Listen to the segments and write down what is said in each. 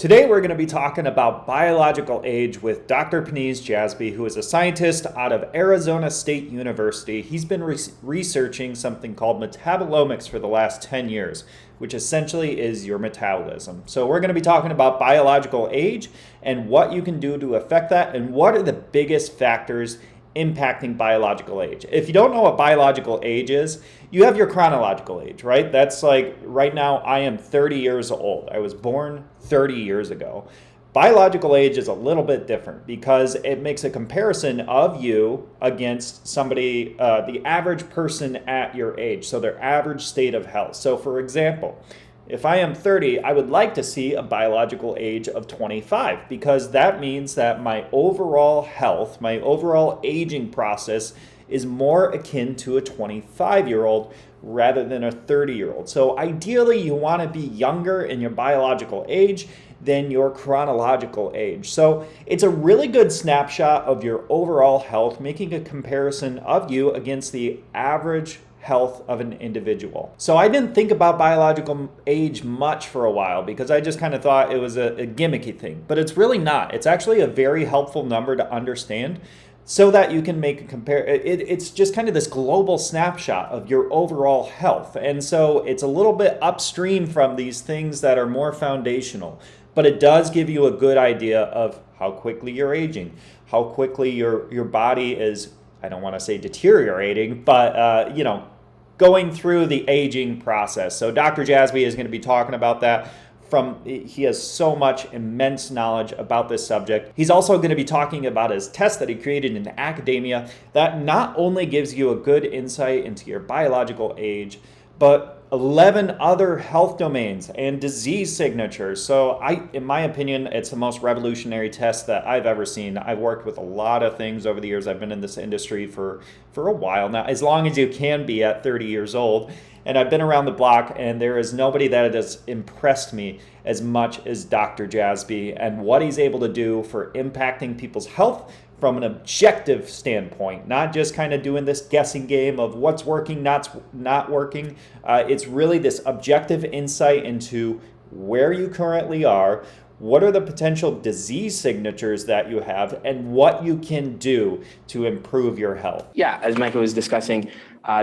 Today we're going to be talking about biological age with Dr. Jasbi, who is a scientist out of Arizona State University. He's been researching something called metabolomics for the last 10 years, which essentially is your metabolism. So we're going to be talking about biological age and what you can do to affect that and what are the biggest factors impacting biological age. If you don't know what biological age is, you have your chronological age, right? That's like right now I am 30 years old. I was born 30 years ago. Biological age is a little bit different because it makes a comparison of you against somebody, the average person at your age, so their average state of health. So for example, if I am 30, I would like to see a biological age of 25 because that means that my overall health, my overall aging process is more akin to a 25-year-old rather than a 30-year-old. So ideally, you want to be younger in your biological age than your chronological age. So it's a really good snapshot of your overall health, making a comparison of you against the average health of an individual. So I didn't think about biological age much for a while because I just kind of thought it was a gimmicky thing, but it's really not. It's actually a very helpful number to understand so that you can make a it's just kind of this global snapshot of your overall health. And so it's a little bit upstream from these things that are more foundational, but it does give you a good idea of how quickly you're aging, how quickly your body is, I don't want to say deteriorating, but going through the aging process. So Dr. Jasbi is going to be talking about that. He has so much immense knowledge about this subject. He's also going to be talking about his test that he created in academia that not only gives you a good insight into your biological age, but 11 other health domains and disease signatures. So in my opinion, it's the most revolutionary test that I've ever seen. I've worked with a lot of things over the years. I've been in this industry for a while now, as long as you can be at 30 years old. And I've been around the block, and there is nobody that has impressed me as much as Dr. Jasbi and what he's able to do for impacting people's health from an objective standpoint, not just kind of doing this guessing game of what's working, not working. It's really this objective insight into where you currently are, what are the potential disease signatures that you have, and what you can do to improve your health. Yeah, as Michael was discussing,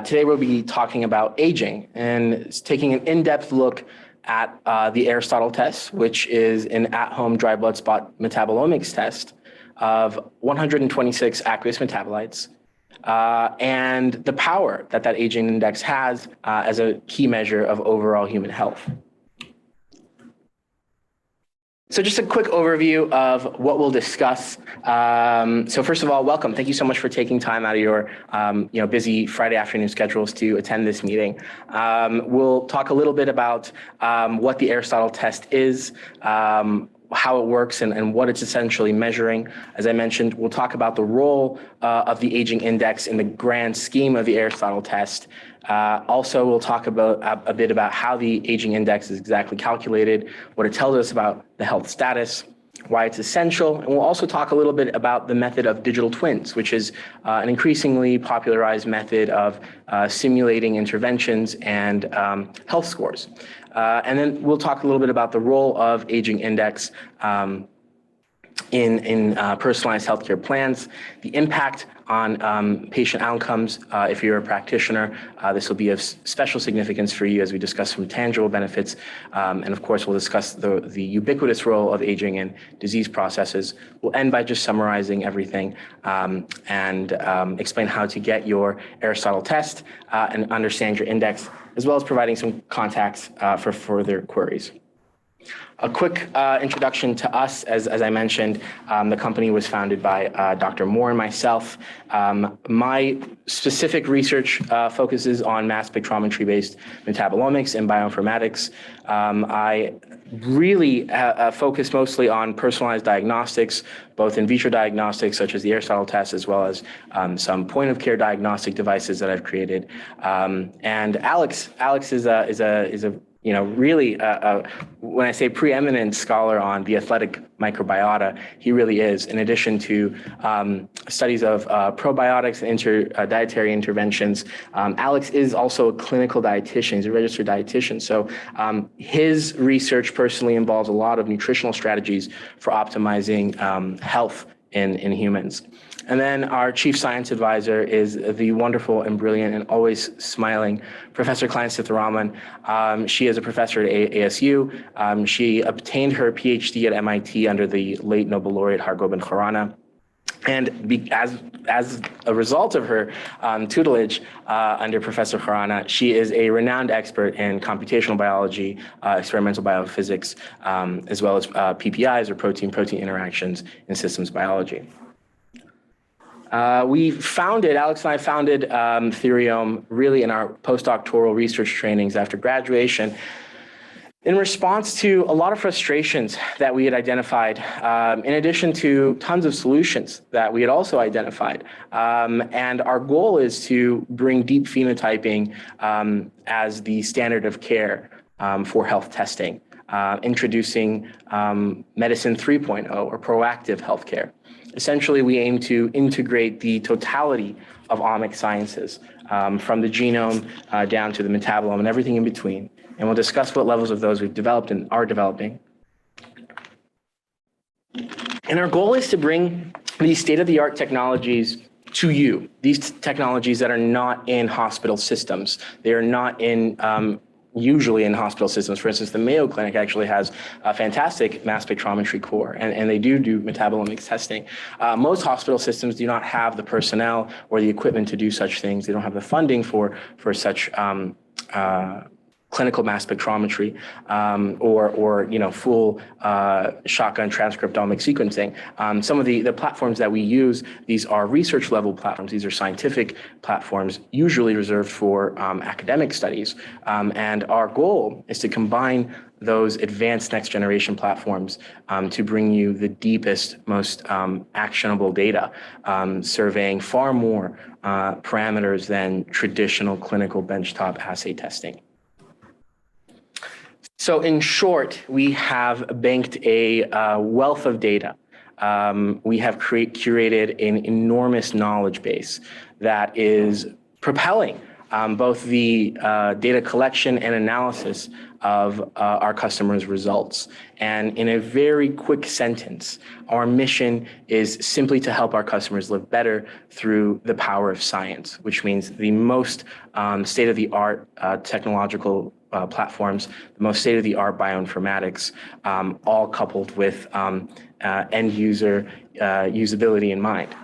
today we'll be talking about aging and taking an in-depth look at the Aristotle test, which is an at-home dry blood spot metabolomics test of 126 aqueous metabolites, and the power that aging index has as a key measure of overall human health. So just a quick overview of what we'll discuss. So first of all, welcome. Thank you so much for taking time out of your busy Friday afternoon schedules to attend this meeting. We'll talk a little bit about what the Aristotle test is, how it works and what it's essentially measuring. As I mentioned, we'll talk about the role of the aging index in the grand scheme of the Aristotle test. Also, we'll talk about a bit about how the aging index is exactly calculated, what it tells us about the health status, why it's essential, and we'll also talk a little bit about the method of digital twins, which is an increasingly popularized method of simulating interventions and health scores. And then we'll talk a little bit about the role of aging index in personalized healthcare plans, the impact on patient outcomes. If you're a practitioner, this will be of special significance for you as we discuss some tangible benefits. And of course, we'll discuss the ubiquitous role of aging in disease processes. We'll end by just summarizing everything and explain how to get your Aristotle test and understand your index, as well as providing some contacts for further queries. A quick introduction to us, as I mentioned, the company was founded by Dr. Moore and myself. My specific research focuses on mass spectrometry-based metabolomics and bioinformatics. I really focus mostly on personalized diagnostics, both in vitro diagnostics, such as the Aristotle test, as well as some point-of-care diagnostic devices that I've created. And Alex is a really, when I say preeminent scholar on the athletic microbiota, he really is. In addition to studies of probiotics and dietary interventions, Alex is also a clinical dietitian. He's a registered dietitian. So his research personally involves a lot of nutritional strategies for optimizing health in humans. And then our chief science advisor is the wonderful and brilliant and always smiling Professor Theriome. She is a professor at ASU. She obtained her PhD at MIT under the late Nobel laureate Hargobind Khorana. And as a result of her tutelage under Professor Khorana, she is a renowned expert in computational biology, experimental biophysics, as well as PPIs, or protein-protein interactions in systems biology. Alex and I founded Theriome really in our postdoctoral research trainings after graduation in response to a lot of frustrations that we had identified, in addition to tons of solutions that we had also identified. And our goal is to bring deep phenotyping as the standard of care for health testing, introducing Medicine 3.0 or proactive healthcare. Essentially, we aim to integrate the totality of omic sciences, from the genome down to the metabolome and everything in between. And we'll discuss what levels of those we've developed and are developing. And our goal is to bring these state-of-the-art technologies to you, these technologies that are not in hospital systems. They are not usually in hospital systems. For instance, the Mayo Clinic actually has a fantastic mass spectrometry core, and they do metabolomics testing. Most hospital systems do not have the personnel or the equipment to do such things. They don't have the funding for such clinical mass spectrometry or full shotgun transcriptomic sequencing. Some of the platforms that we use, these are research level platforms. These are scientific platforms, usually reserved for academic studies. And our goal is to combine those advanced next generation platforms to bring you the deepest, most actionable data, surveying far more parameters than traditional clinical benchtop assay testing. So in short, we have banked a wealth of data. We have curated an enormous knowledge base that is propelling both the data collection and analysis of our customers' results. And in a very quick sentence, our mission is simply to help our customers live better through the power of science, which means the most state-of-the-art technological platforms, the most state-of-the-art bioinformatics, all coupled with end-user usability in mind.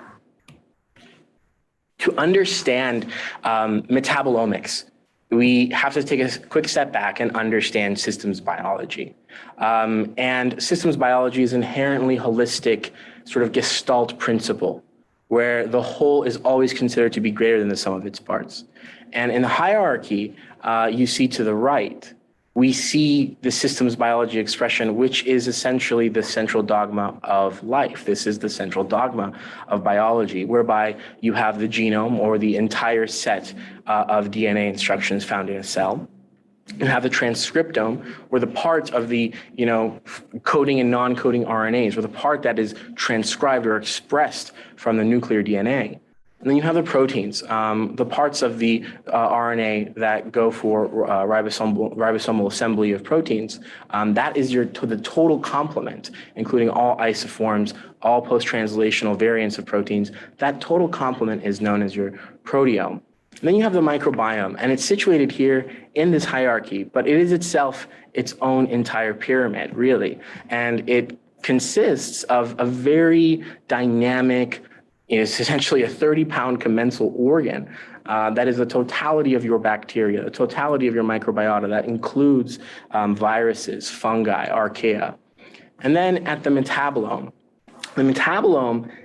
To understand metabolomics, we have to take a quick step back and understand systems biology. And systems biology is inherently holistic, sort of gestalt principle, where the whole is always considered to be greater than the sum of its parts. And in the hierarchy, you see to the right, we see the systems biology expression, which is essentially the central dogma of life. This is the central dogma of biology, whereby you have the genome, or the entire set of DNA instructions found in a cell. You have the transcriptome, or the part of the coding and non-coding RNAs, or the part that is transcribed or expressed from the nuclear DNA. And then you have the proteins, the parts of the RNA that go for ribosomal assembly of proteins. That is the total complement, including all isoforms, all post-translational variants of proteins. That total complement is known as your proteome. And then you have the microbiome, and it's situated here in this hierarchy, but it is itself its own entire pyramid, really. And it consists of a very dynamic, it's essentially a 30-pound commensal organ that is the totality of your bacteria, the totality of your microbiota. That includes viruses, fungi, archaea. And then at the metabolome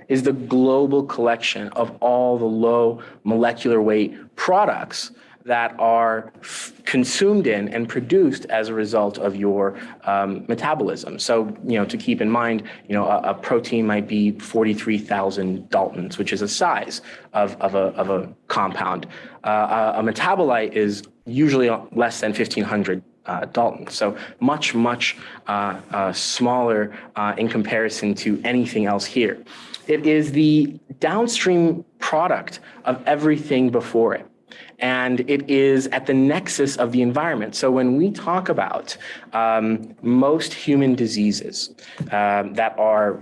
is the global collection of all the low molecular weight products that are consumed in and produced as a result of your metabolism. So, to keep in mind, a protein might be 43,000 Daltons, which is a size of a compound. A metabolite is usually less than 1,500 Dalton. So much, much smaller in comparison to anything else here. It is the downstream product of everything before it. And it is at the nexus of the environment. So when we talk about most human diseases that are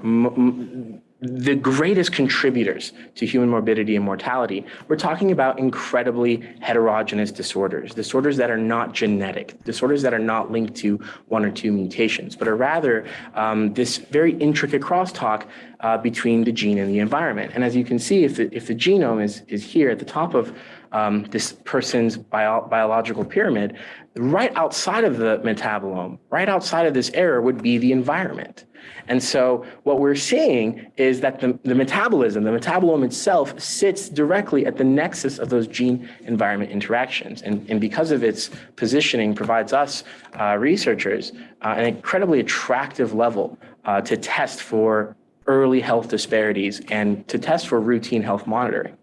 the greatest contributors to human morbidity and mortality, we're talking about incredibly heterogeneous disorders, disorders that are not genetic, disorders that are not linked to one or two mutations, but are rather this very intricate crosstalk between the gene and the environment. And as you can see, if the genome is here at the top of this person's biological pyramid, right outside of the metabolome, right outside of this error would be the environment. And so what we're seeing is that the metabolome itself sits directly at the nexus of those gene-environment interactions. And because of its positioning, provides us researchers an incredibly attractive level to test for early health disparities and to test for routine health monitoring.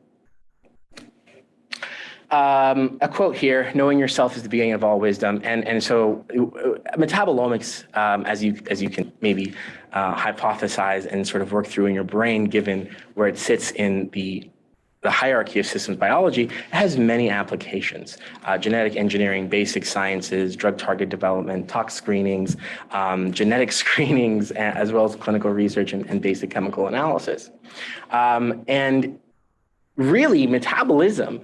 A quote here: "Knowing yourself is the beginning of all wisdom." And so metabolomics, as you can maybe hypothesize and sort of work through in your brain, given where it sits in the hierarchy of systems biology, has many applications: genetic engineering, basic sciences, drug target development, tox screenings, genetic screenings, as well as clinical research and basic chemical analysis. And really, metabolism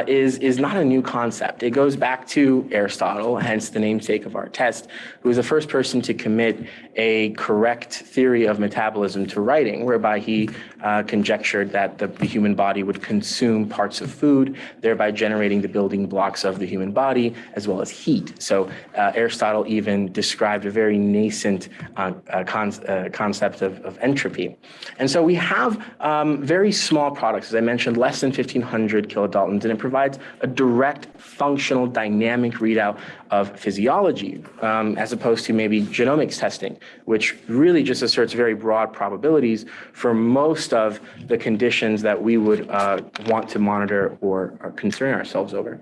is not a new concept. It goes back to Aristotle, hence the namesake of our test, who was the first person to commit a correct theory of metabolism to writing, whereby he conjectured that the human body would consume parts of food, thereby generating the building blocks of the human body, as well as heat. So Aristotle even described a very nascent concept of entropy. And so we have very small products, as I mentioned, less than 1,500 kilodaltons, and it provides a direct functional dynamic readout of physiology, as opposed to maybe genomics testing, which really just asserts very broad probabilities for most of the conditions that we would want to monitor or concern ourselves over.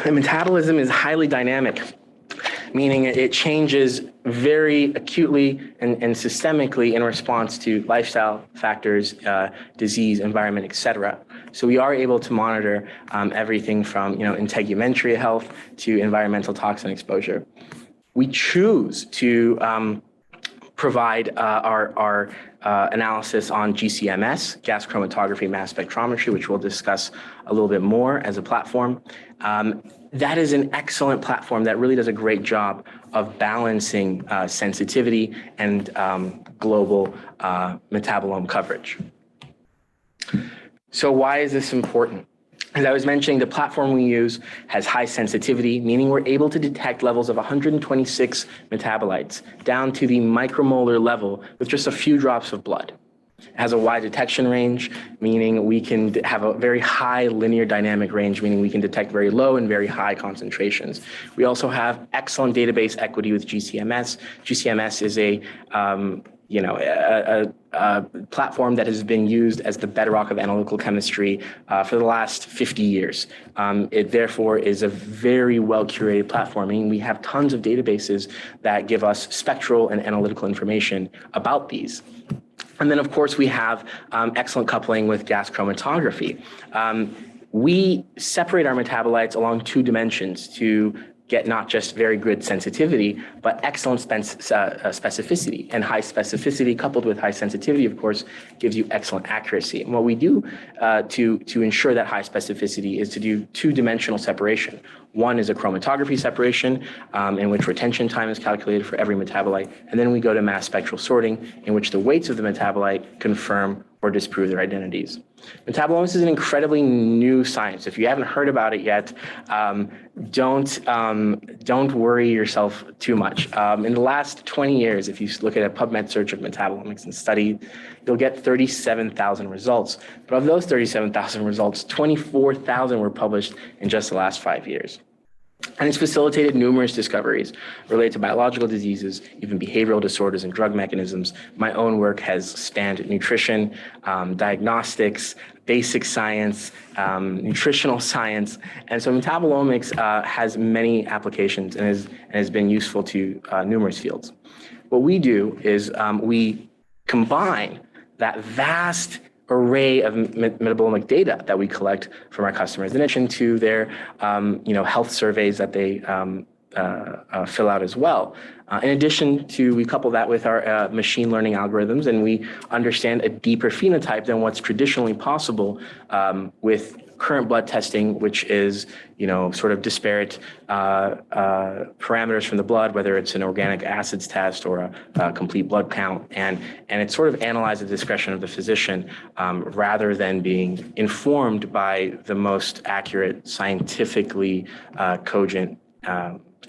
And metabolism is highly dynamic, meaning it changes very acutely and systemically in response to lifestyle factors, disease, environment, et cetera. So we are able to monitor everything from integumentary health to environmental toxin exposure. We choose to provide our analysis on GCMS, gas chromatography, mass spectrometry, which we'll discuss a little bit more as a platform. That is an excellent platform that really does a great job of balancing sensitivity and global metabolome coverage. So why is this important? As I was mentioning, the platform we use has high sensitivity, meaning we're able to detect levels of 126 metabolites down to the micromolar level with just a few drops of blood. It has a wide detection range, meaning we can have a very high linear dynamic range, meaning we can detect very low and very high concentrations. We also have excellent database equity with GCMS. GCMS is a platform that has been used as the bedrock of analytical chemistry for the last 50 years. It therefore is a very well curated platform, meaning we have tons of databases that give us spectral and analytical information about these. And then, of course, we have excellent coupling with gas chromatography. We separate our metabolites along two dimensions to get not just very good sensitivity, but excellent specificity. And high specificity coupled with high sensitivity, of course, gives you excellent accuracy. And what we do to ensure that high specificity is to do two-dimensional separation. One is a chromatography separation, in which retention time is calculated for every metabolite. And then we go to mass spectral sorting, in which the weights of the metabolite confirm or disprove their identities. Metabolomics is an incredibly new science. If you haven't heard about it yet, don't worry yourself too much. In the last 20 years, if you look at a PubMed search of metabolomics and study, you'll get 37,000 results. But of those 37,000 results, 24,000 were published in just the last 5 years. And it's facilitated numerous discoveries related to biological diseases, even behavioral disorders and drug mechanisms. My own work has spanned nutrition, diagnostics, basic science, nutritional science. And so metabolomics has many applications and has been useful to numerous fields. What we do is we combine that vast array of metabolomic data that we collect from our customers, in addition to their health surveys that they fill out as well. In addition to, we couple that with our machine learning algorithms, and we understand a deeper phenotype than what's traditionally possible with current blood testing, which is, sort of disparate parameters from the blood, whether it's an organic acids test or a complete blood count. And it's sort of analyzed at the discretion of the physician rather than being informed by the most accurate, scientifically cogent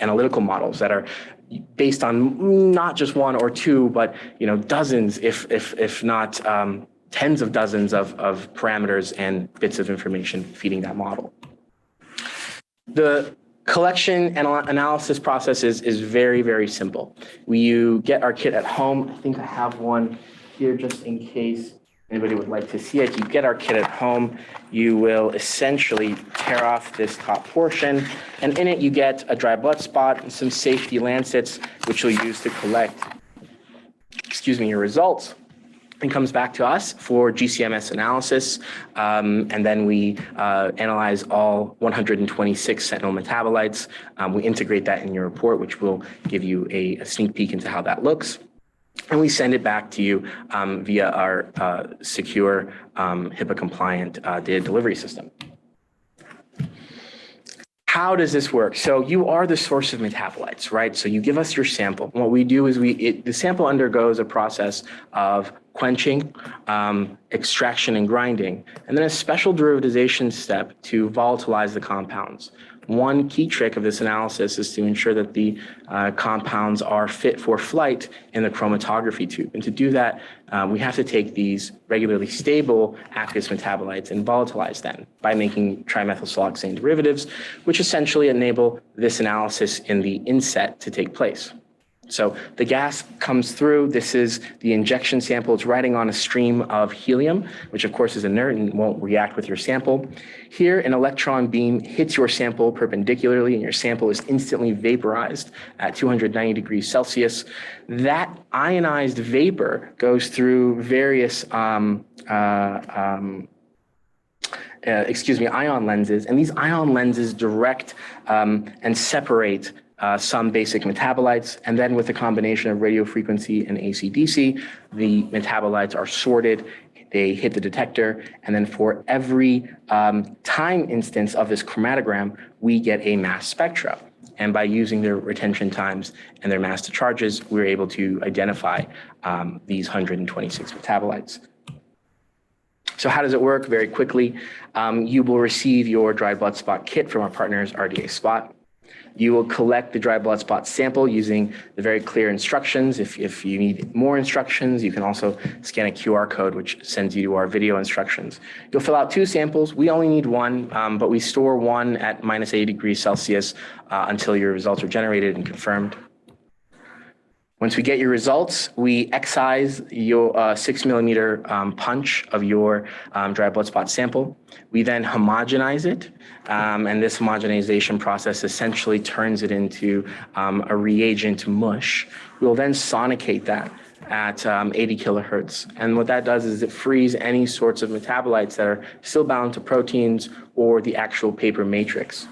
analytical models that are based on not just one or two, but dozens, if not tens of dozens of parameters and bits of information feeding that model. The collection and analysis process is very, very simple. You get our kit at home. I think I have one here just in case anybody would like to see it. You get our kit at home. You will essentially tear off this top portion, and in it you get a dry blood spot and some safety lancets, which you'll use to collect, your results. And comes back to us for GCMS analysis, and then we analyze all 126 sentinel metabolites. We integrate that in your report, which will give you a sneak peek into how that looks. And we send it back to you via our secure, HIPAA-compliant data delivery system. How does this work? So you are the source of metabolites, right? So you give us your sample. And what we do is the sample undergoes a process of quenching, extraction, and grinding, and then a special derivatization step to volatilize the compounds. One key trick of this analysis is to ensure that the compounds are fit for flight in the chromatography tube. And to do that, we have to take these regularly stable aqueous metabolites and volatilize them by making trimethylsiloxane derivatives, which essentially enable this analysis in the inset to take place. So the gas comes through. This is the injection sample. It's riding on a stream of helium, which of course is inert and won't react with your sample. Here, an electron beam hits your sample perpendicularly, and your sample is instantly vaporized at 290 degrees Celsius. That ionized vapor goes through various ion lenses, and these ion lenses direct and separate some basic metabolites, and then with a combination of radio frequency and AC/DC, the metabolites are sorted, they hit the detector, and then for every time instance of this chromatogram, we get a mass spectra. And by using their retention times and their mass to charges, we're able to identify these 126 metabolites. So how does it work? Very quickly, you will receive your dry blood spot kit from our partners, RDA Spot. You will collect the dry blood spot sample using the very clear instructions. If you need more instructions, you can also scan a QR code, which sends you to our video instructions. You'll fill out 2 samples. We only need 1, but we store 1 at minus 80 degrees Celsius until your results are generated and confirmed. Once we get your results, we excise your 6 millimeter punch of your dry blood spot sample. We then homogenize it, and this homogenization process essentially turns it into a reagent mush. We'll then sonicate that at 80 kilohertz. And what that does is it frees any sorts of metabolites that are still bound to proteins or the actual paper matrix.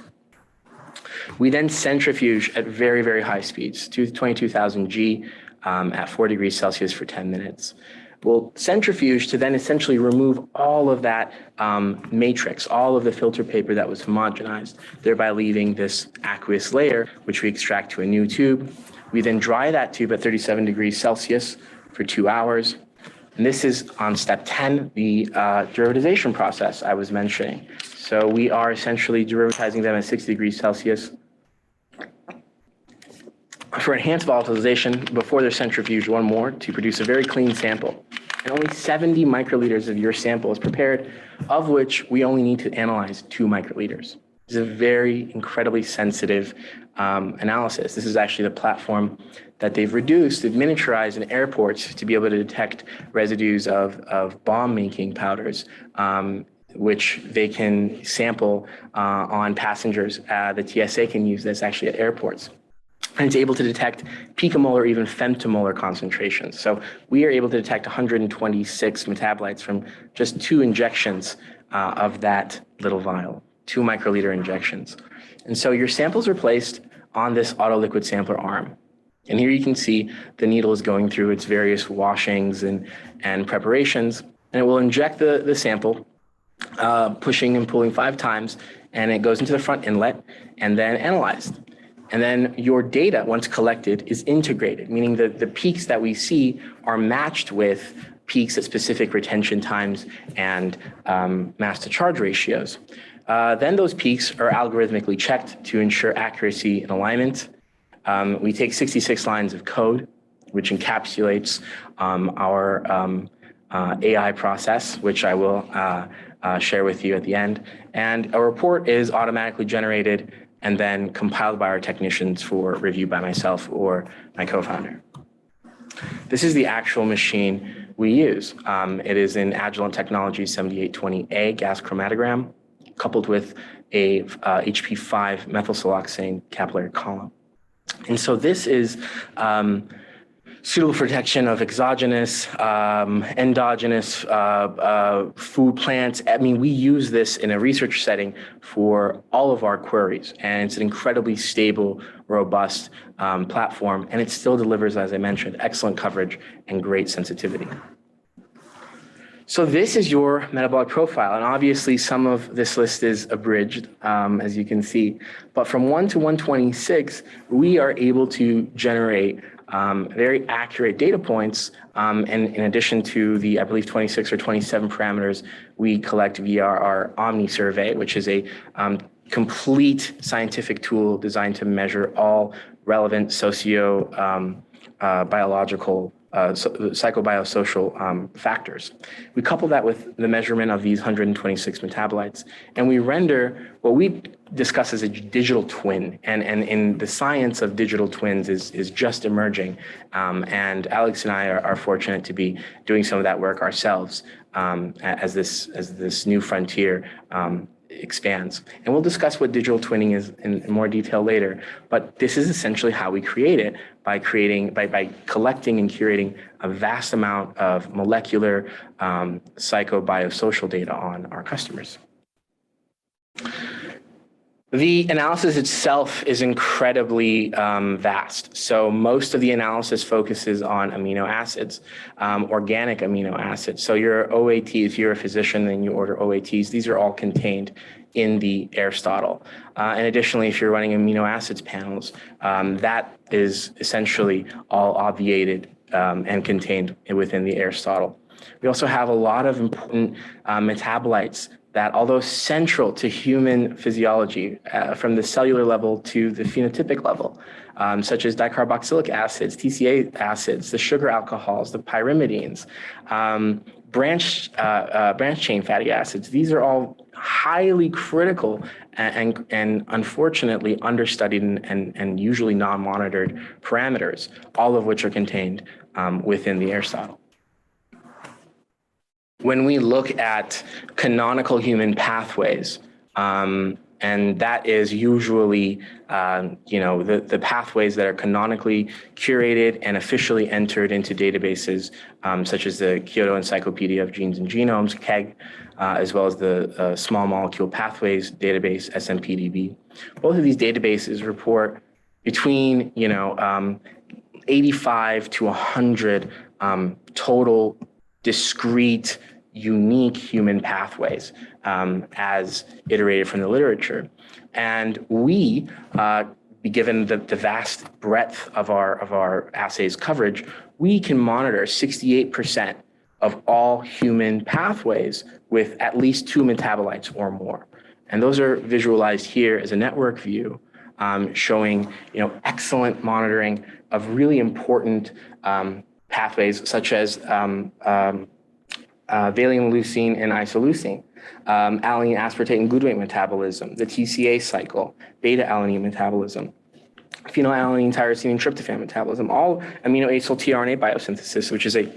We then centrifuge at very, very high speeds, 22,000 G at 4 degrees Celsius for 10 minutes. We'll centrifuge to then essentially remove all of that matrix, all of the filter paper that was homogenized, thereby leaving this aqueous layer, which we extract to a new tube. We then dry that tube at 37 degrees Celsius for 2 hours. And this is on step 10, the derivatization process I was mentioning. So we are essentially derivatizing them at 60 degrees Celsius. For enhanced volatilization, before they're centrifuged, 1 more to produce a very clean sample. And only 70 microliters of your sample is prepared, of which we only need to analyze 2 microliters. It's a very incredibly sensitive analysis. This is actually the platform that they've miniaturized in airports to be able to detect residues of bomb-making powders, which they can sample on passengers. The TSA can use this actually at airports. And it's able to detect picomolar or even femtomolar concentrations. So we are able to detect 126 metabolites from just 2 injections of that little vial, 2 microliter injections. And so your samples are placed on this auto liquid sampler arm. And here you can see the needle is going through its various washings and preparations, and it will inject the sample, pushing and pulling 5 times, and it goes into the front inlet and then analyzed. And then your data, once collected, is integrated, meaning that the peaks that we see are matched with peaks at specific retention times and mass to charge ratios. Then those peaks are algorithmically checked to ensure accuracy and alignment. We take 66 lines of code, which encapsulates our AI process, which I will share with you at the end. And a report is automatically generated and then compiled by our technicians for review by myself or my co-founder. This is the actual machine we use. It is an Agilent Technology 7820A gas chromatogram coupled with a HP5 methylsiloxane capillary column. And so this is suitable for detection of exogenous, endogenous food plants. I mean, we use this in a research setting for all of our queries, and it's an incredibly stable, robust platform, and it still delivers, as I mentioned, excellent coverage and great sensitivity. So this is your metabolic profile, and obviously some of this list is abridged, as you can see. But from 1 to 126, we are able to generate very accurate data points, and in addition to the, I believe, 26 or 27 parameters we collect via our Omni survey, which is a complete scientific tool designed to measure all relevant biological psychobiosocial factors. We couple that with the measurement of these 126 metabolites, and we render what we discuss as a digital twin. And in the science of digital twins is just emerging. And Alex and I are fortunate to be doing some of that work ourselves as this new frontier expands. And we'll discuss what digital twinning is in more detail later, but this is essentially how we create it, by collecting and curating a vast amount of molecular psychobiosocial data on our customers. The analysis itself is incredibly vast. So most of the analysis focuses on amino acids, organic amino acids. So your OAT, if you're a physician and you order OATs, these are all contained in the Aristotle. And additionally, if you're running amino acids panels, that is essentially all obviated and contained within the Aristotle. We also have a lot of important metabolites that, although central to human physiology, from the cellular level to the phenotypic level, such as dicarboxylic acids, TCA acids, the sugar alcohols, the pyrimidines, branch chain fatty acids. These are all highly critical and unfortunately understudied and usually non-monitored parameters, all of which are contained within the Aristotle. When we look at canonical human pathways, and that is usually, the pathways that are canonically curated and officially entered into databases, such as the Kyoto Encyclopedia of Genes and Genomes, KEGG, as well as the Small Molecule Pathways database, SMPDB. Both of these databases report between, 85 to 100 total discrete, unique human pathways as iterated from the literature. And we, given the vast breadth of our assays coverage, we can monitor 68% of all human pathways with at least 2 metabolites or more. And those are visualized here as a network view, showing excellent monitoring of really important pathways such as valine, leucine, and isoleucine, alanine, aspartate, and glutamate metabolism, the TCA cycle, beta-alanine metabolism, phenylalanine, tyrosine, and tryptophan metabolism, all amino-acyl tRNA biosynthesis, which is a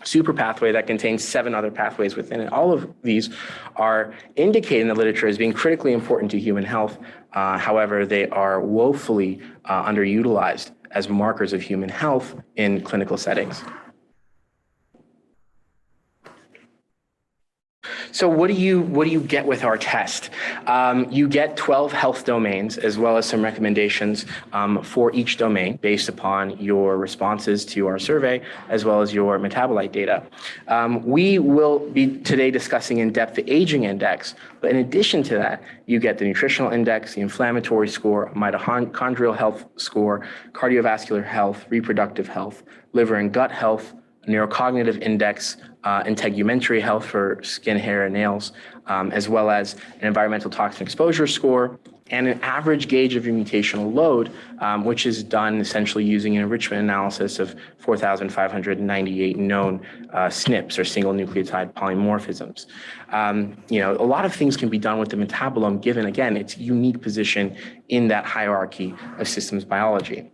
super pathway that contains 7 other pathways within it. All of these are indicated in the literature as being critically important to human health. However, they are woefully underutilized as markers of human health in clinical settings. So what do you get with our test? You get 12 health domains as well as some recommendations for each domain based upon your responses to our survey as well as your metabolite data. We will be today discussing in depth the aging index, but in addition to that, you get the nutritional index, the inflammatory score, mitochondrial health score, cardiovascular health, reproductive health, liver and gut health, neurocognitive index, integumentary health for skin, hair, and nails, as well as an environmental toxin exposure score, and an average gauge of your mutational load, which is done essentially using an enrichment analysis of 4,598 known SNPs, or single nucleotide polymorphisms. A lot of things can be done with the metabolome, given, again, its unique position in that hierarchy of systems biology.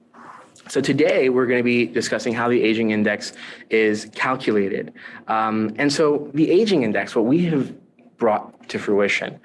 So today we're going to be discussing how the aging index is calculated. And so the aging index, what we have brought to fruition,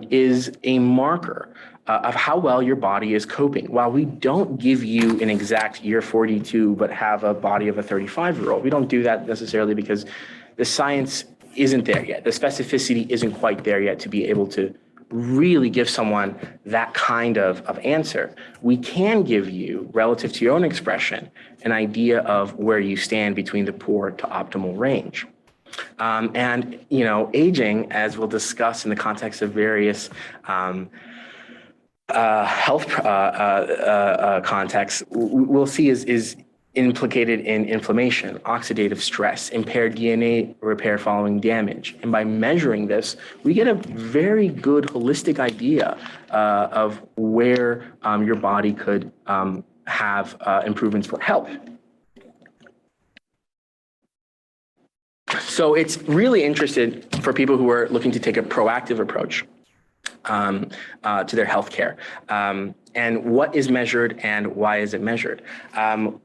is a marker of how well your body is coping. While we don't give you an exact year 42, but have a body of a 35-year-old, we don't do that necessarily because the science isn't there yet. The specificity isn't quite there yet to be able to really give someone that kind of answer. We can give you, relative to your own expression, an idea of where you stand between the poor to optimal range. And aging, as we'll discuss in the context of various health contexts, we'll see is implicated in inflammation, oxidative stress, impaired DNA repair following damage. And by measuring this, we get a very good holistic idea of where your body could have improvements for health. So it's really interested for people who are looking to take a proactive approach to their healthcare. And what is measured and why is it measured?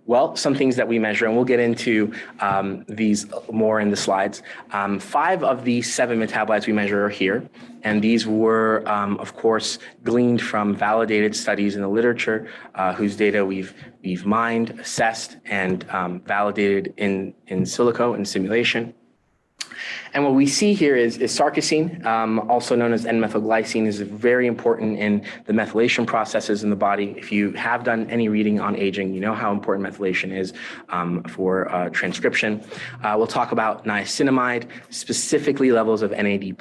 Well, some things that we measure, and we'll get into these more in the slides. 5 of the 7 metabolites we measure are here. And these were, of course, gleaned from validated studies in the literature, whose data we've mined, assessed, and validated in silico in simulation. And what we see here is sarcosine, also known as N-methylglycine, is very important in the methylation processes in the body. If you have done any reading on aging, you know how important methylation is for transcription. We'll talk about niacinamide, specifically levels of NAD+,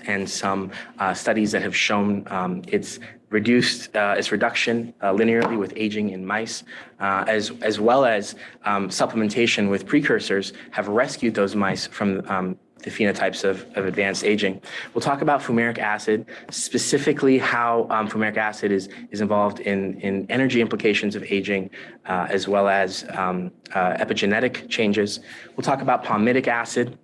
and some studies that have shown its reduction linearly with aging in mice, as well as supplementation with precursors have rescued those mice from the phenotypes of advanced aging. We'll talk about fumaric acid, specifically how fumaric acid is involved in energy implications of aging, as well as epigenetic changes. We'll talk about palmitic acid,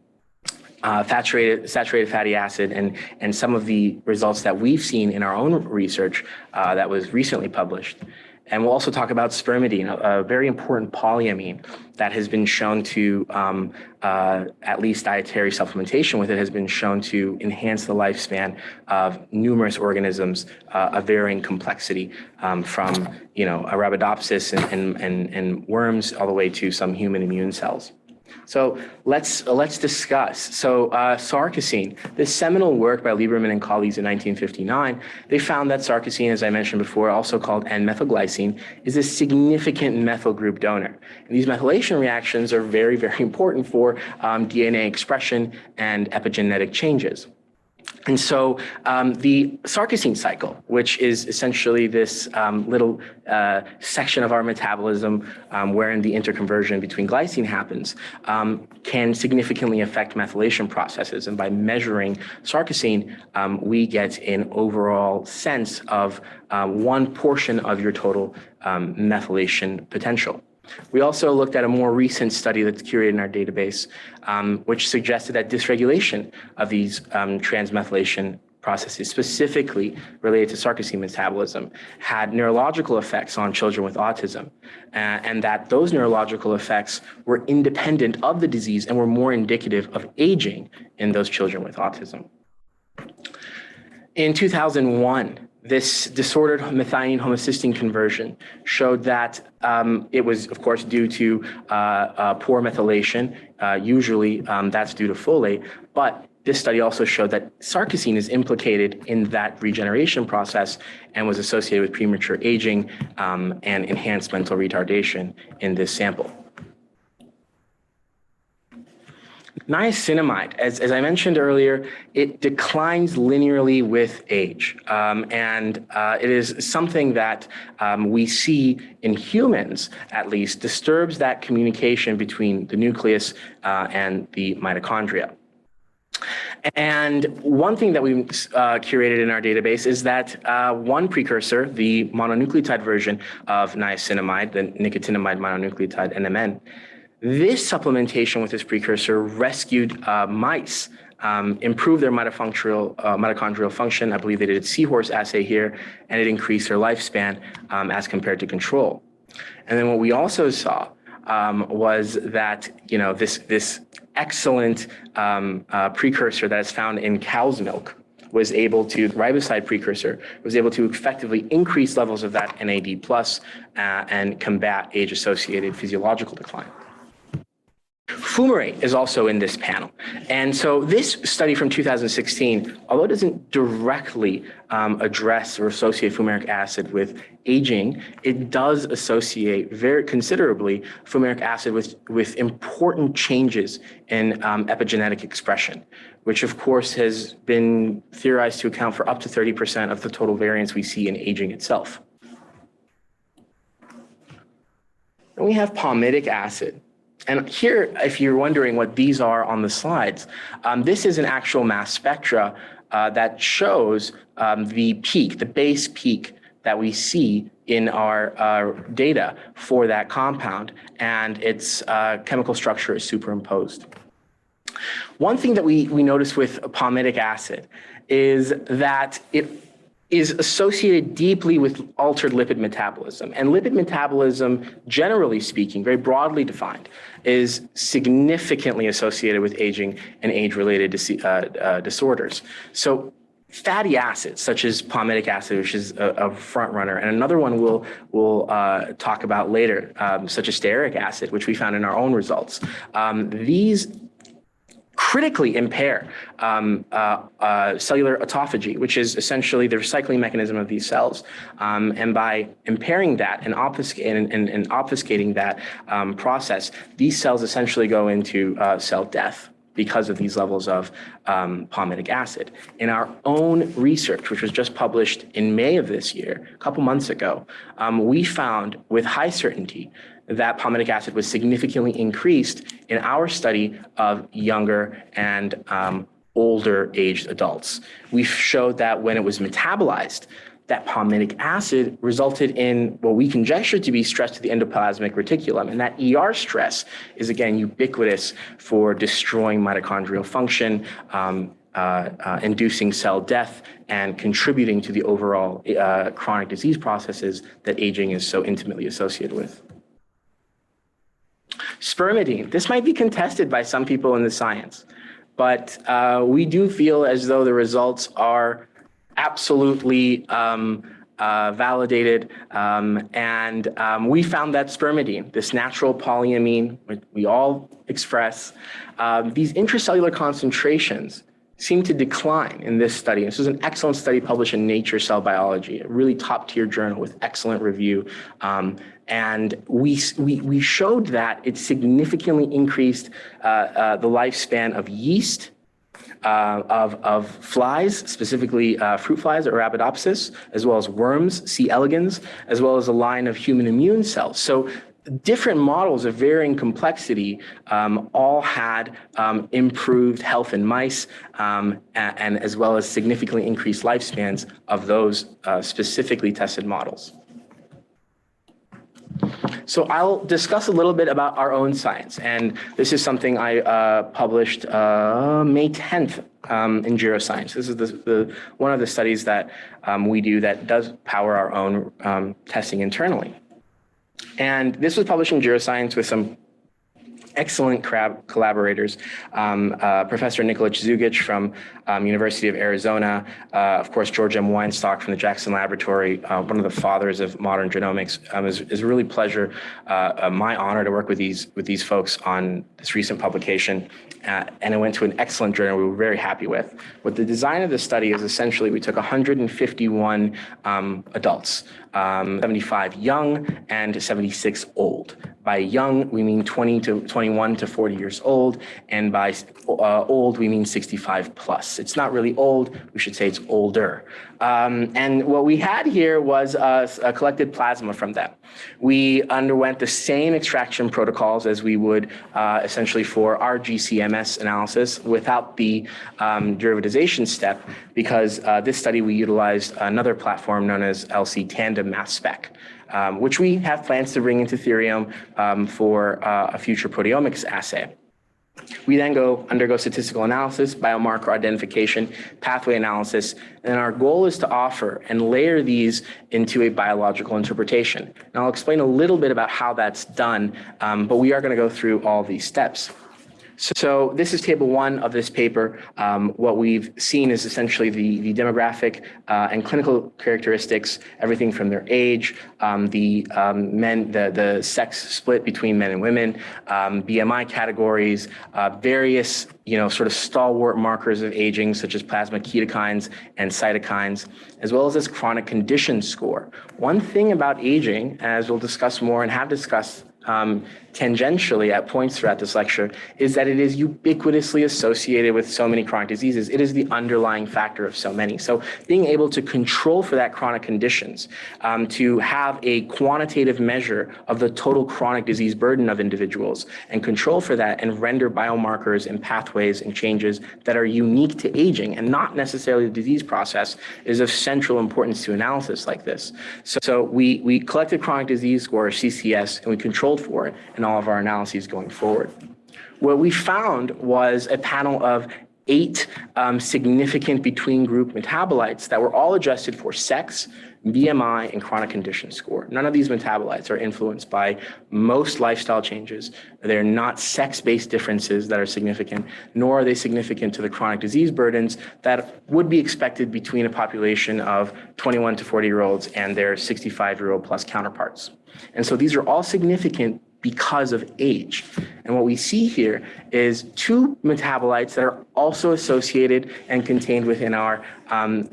saturated fatty acid, and some of the results that we've seen in our own research that was recently published. And we'll also talk about spermidine, a very important polyamine that has been shown to, at least dietary supplementation with it, has been shown to enhance the lifespan of numerous organisms of varying complexity, from Arabidopsis and worms all the way to some human immune cells. So let's discuss. So sarcosine, this seminal work by Lieberman and colleagues in 1959, they found that sarcosine, as I mentioned before, also called N-methylglycine, is a significant methyl group donor. And these methylation reactions are very, very important for DNA expression and epigenetic changes. And so the sarcosine cycle, which is essentially this little section of our metabolism wherein the interconversion between glycine happens, can significantly affect methylation processes. And by measuring sarcosine, we get an overall sense of one portion of your total methylation potential. We also looked at a more recent study that's curated in our database, which suggested that dysregulation of these transmethylation processes, specifically related to sarcosine metabolism, had neurological effects on children with autism, and that those neurological effects were independent of the disease and were more indicative of aging in those children with autism. In 2001, this disordered methionine homocysteine conversion showed that it was, of course, due to poor methylation. Usually that's due to folate, but this study also showed that sarcosine is implicated in that regeneration process and was associated with premature aging and enhanced mental retardation in this sample. Niacinamide, as I mentioned earlier, it declines linearly with age. It is something that we see in humans, at least, disturbs that communication between the nucleus and the mitochondria. And one thing that we curated in our database is that one precursor, the mononucleotide version of niacinamide, the nicotinamide mononucleotide, NMN, this supplementation with this precursor rescued mice, improved their mitochondrial function. I believe they did a seahorse assay here, and it increased their lifespan as compared to control. And then what we also saw was that this excellent precursor that is found in cow's milk was able to, riboside precursor, was able to effectively increase levels of that NAD plus and combat age-associated physiological decline. Fumarate is also in this panel. And so this study from 2016, although it doesn't directly address or associate fumaric acid with aging, it does associate very considerably fumaric acid with important changes in epigenetic expression, which of course has been theorized to account for up to 30% of the total variance we see in aging itself. And we have palmitic acid. And here, if you're wondering what these are on the slides, this is an actual mass spectra that shows the peak, the base peak that we see in our data for that compound, and its chemical structure is superimposed. One thing that we notice with palmitic acid is that it is associated deeply with altered lipid metabolism. And lipid metabolism, generally speaking, very broadly defined, is significantly associated with aging and age-related disorders. So fatty acids, such as palmitic acid, which is a front runner, and another one we'll talk about later, such as stearic acid, which we found in our own results. These critically impair cellular autophagy, which is essentially the recycling mechanism of these cells. And by impairing that and obfuscating that process, these cells essentially go into cell death because of these levels of palmitic acid. In our own research, which was just published in May of this year, a couple months ago, we found with high certainty that palmitic acid was significantly increased in our study of younger and older aged adults. We showed that when it was metabolized, that palmitic acid resulted in what we conjecture to be stress to the endoplasmic reticulum. And that ER stress is, again, ubiquitous for destroying mitochondrial function, inducing cell death, and contributing to the overall chronic disease processes that aging is so intimately associated with. Spermidine. This might be contested by some people in the science, but we do feel as though the results are absolutely validated. We found that spermidine, this natural polyamine, which we all express, these intracellular concentrations seem to decline in this study. This was an excellent study published in Nature Cell Biology, a really top-tier journal with excellent review. And we showed that it significantly increased the lifespan of yeast, of flies, specifically fruit flies, Arabidopsis, as well as worms, C. elegans, as well as a line of human immune cells. So different models of varying complexity all had improved health in mice, and as well as significantly increased lifespans of those specifically tested models. So I'll discuss a little bit about our own science. And this is something I published May 10th in Geroscience. This is one of the studies that we do that does power our own testing internally. And this was published in Geroscience with some excellent collaborators, Professor Nikola Zugic from University of Arizona, of course, George M. Weinstock from the Jackson Laboratory, one of the fathers of modern genomics. It's a really pleasure, my honor to work with these folks on this recent publication. And it went to an excellent journal we were very happy with. What the design of the study is essentially we took 151 adults, 75 young and 76 old. By young, we mean 21 to 40 years old, and by old, we mean 65 plus. It's not really old, we should say it's older. And what we had here was a collected plasma from them. We underwent the same extraction protocols as we would essentially for our GCMS analysis without the derivatization step, because this study we utilized another platform known as LC Tandem Mass Spec. Which we have plans to bring into Theriome for a future proteomics assay. We then undergo statistical analysis, biomarker identification, pathway analysis, and our goal is to offer and layer these into a biological interpretation. And I'll explain a little bit about how that's done, but we are going to go through all these steps. So this is table 1 of this paper. What we've seen is essentially the demographic and clinical characteristics, everything from their age, the sex split between men and women, BMI categories, various sort of stalwart markers of aging, such as plasma ketokines and cytokines, as well as this chronic condition score. One thing about aging, as we'll discuss more and have discussed tangentially at points throughout this lecture, is that it is ubiquitously associated with so many chronic diseases. It is the underlying factor of so many. So being able to control for that chronic conditions, to have a quantitative measure of the total chronic disease burden of individuals and control for that and render biomarkers and pathways and changes that are unique to aging and not necessarily the disease process is of central importance to analysis like this. So we collected chronic disease score, CCS, and we controlled for it in all of our analyses going forward. What we found was a panel of 8 significant between group metabolites that were all adjusted for sex, BMI, and chronic condition score. None of these metabolites are influenced by most lifestyle changes. They're not sex-based differences that are significant, nor are they significant to the chronic disease burdens that would be expected between a population of 21 to 40-year-olds and their 65-year-old plus counterparts. And so these are all significant because of age. And what we see here is 2 metabolites that are also associated and contained within our,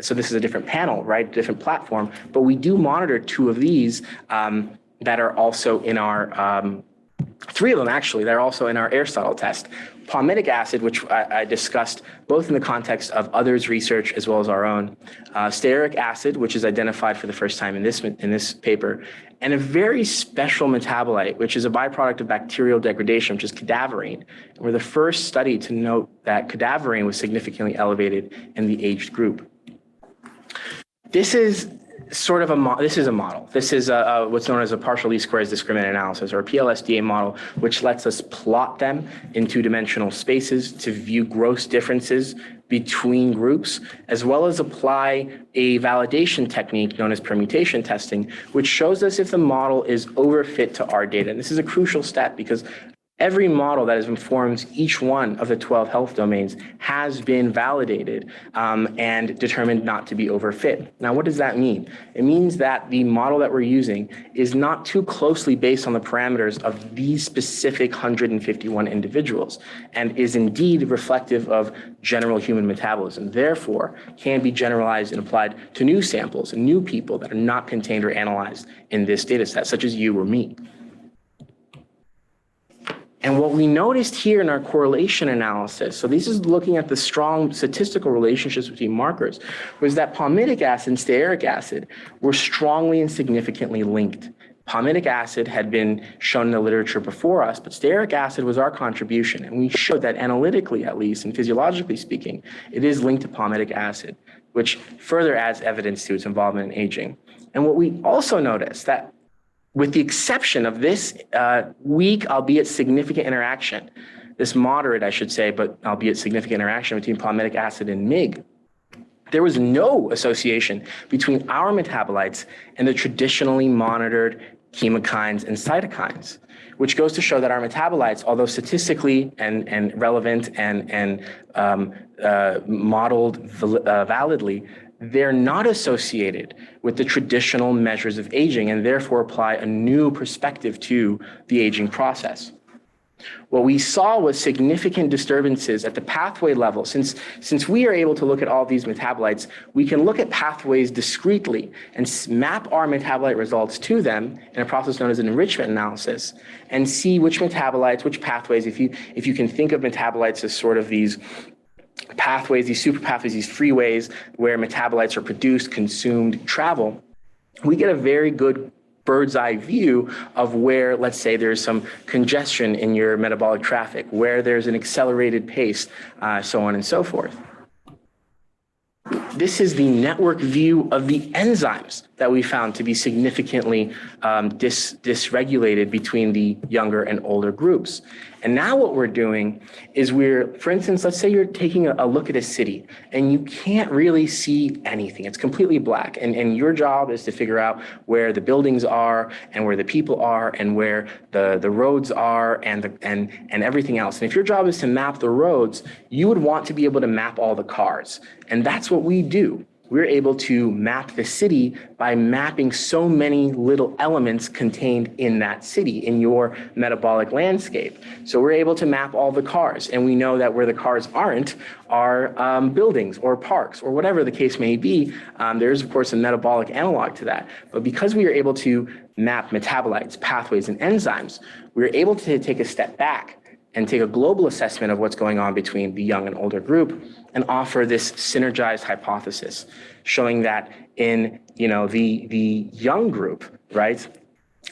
so this is a different panel, right, different platform, but we do monitor 2 of these that are also in our, 3 of them actually, they're also in our Aristotle test. Palmitic acid, which I discussed both in the context of others' research as well as our own. Stearic acid, which is identified for the first time in this paper. And a very special metabolite, which is a byproduct of bacterial degradation, which is cadaverine. And we're the first study to note that cadaverine was significantly elevated in the aged group. This is sort of a model. This is what's known as a partial least squares discriminant analysis, or a PLSDA model, which lets us plot them in 2-dimensional spaces to view gross differences between groups, as well as apply a validation technique known as permutation testing, which shows us if the model is overfit to our data. And this is a crucial step because every model that informs each one of the 12 health domains has been validated and determined not to be overfit. Now, what does that mean? It means that the model that we're using is not too closely based on the parameters of these specific 151 individuals and is indeed reflective of general human metabolism. Therefore, can be generalized and applied to new samples and new people that are not contained or analyzed in this data set, such as you or me. And what we noticed here in our correlation analysis, so this is looking at the strong statistical relationships between markers, was that palmitic acid and stearic acid were strongly and significantly linked. Palmitic acid had been shown in the literature before us, but stearic acid was our contribution. And we showed that analytically, at least, and physiologically speaking, it is linked to palmitic acid, which further adds evidence to its involvement in aging. And what we also noticed that with the exception of this weak, albeit significant interaction, this moderate, I should say, but albeit significant interaction between palmitic acid and MIG, there was no association between our metabolites and the traditionally monitored chemokines and cytokines, which goes to show that our metabolites, although statistically and relevant and modeled validly, they're not associated with the traditional measures of aging and therefore apply a new perspective to the aging process. What we saw was significant disturbances at the pathway level. Since we are able to look at all these metabolites, we can look at pathways discretely and map our metabolite results to them in a process known as an enrichment analysis and see which metabolites, which pathways, if you can think of metabolites as sort of these pathways, these super pathways, these freeways where metabolites are produced, consumed, travel, we get a very good bird's eye view of where, let's say, there's some congestion in your metabolic traffic, where there's an accelerated pace, so on and so forth. This is the network view of the enzymes that we found to be significantly dysregulated between the younger and older groups. And now what we're doing is for instance, let's say you're taking a look at a city and you can't really see anything. It's completely black. And your job is to figure out where the buildings are and where the people are and where the roads are and everything else. And if your job is to map the roads, you would want to be able to map all the cars. And that's what we do. We're able to map the city by mapping so many little elements contained in that city, in your metabolic landscape. So we're able to map all the cars, and we know that where the cars aren't are buildings or parks or whatever the case may be. There's, of course, a metabolic analog to that. But because we are able to map metabolites, pathways, and enzymes, we're able to take a step back and take a global assessment of what's going on between the young and older group and offer this synergized hypothesis, showing that in the young group, right,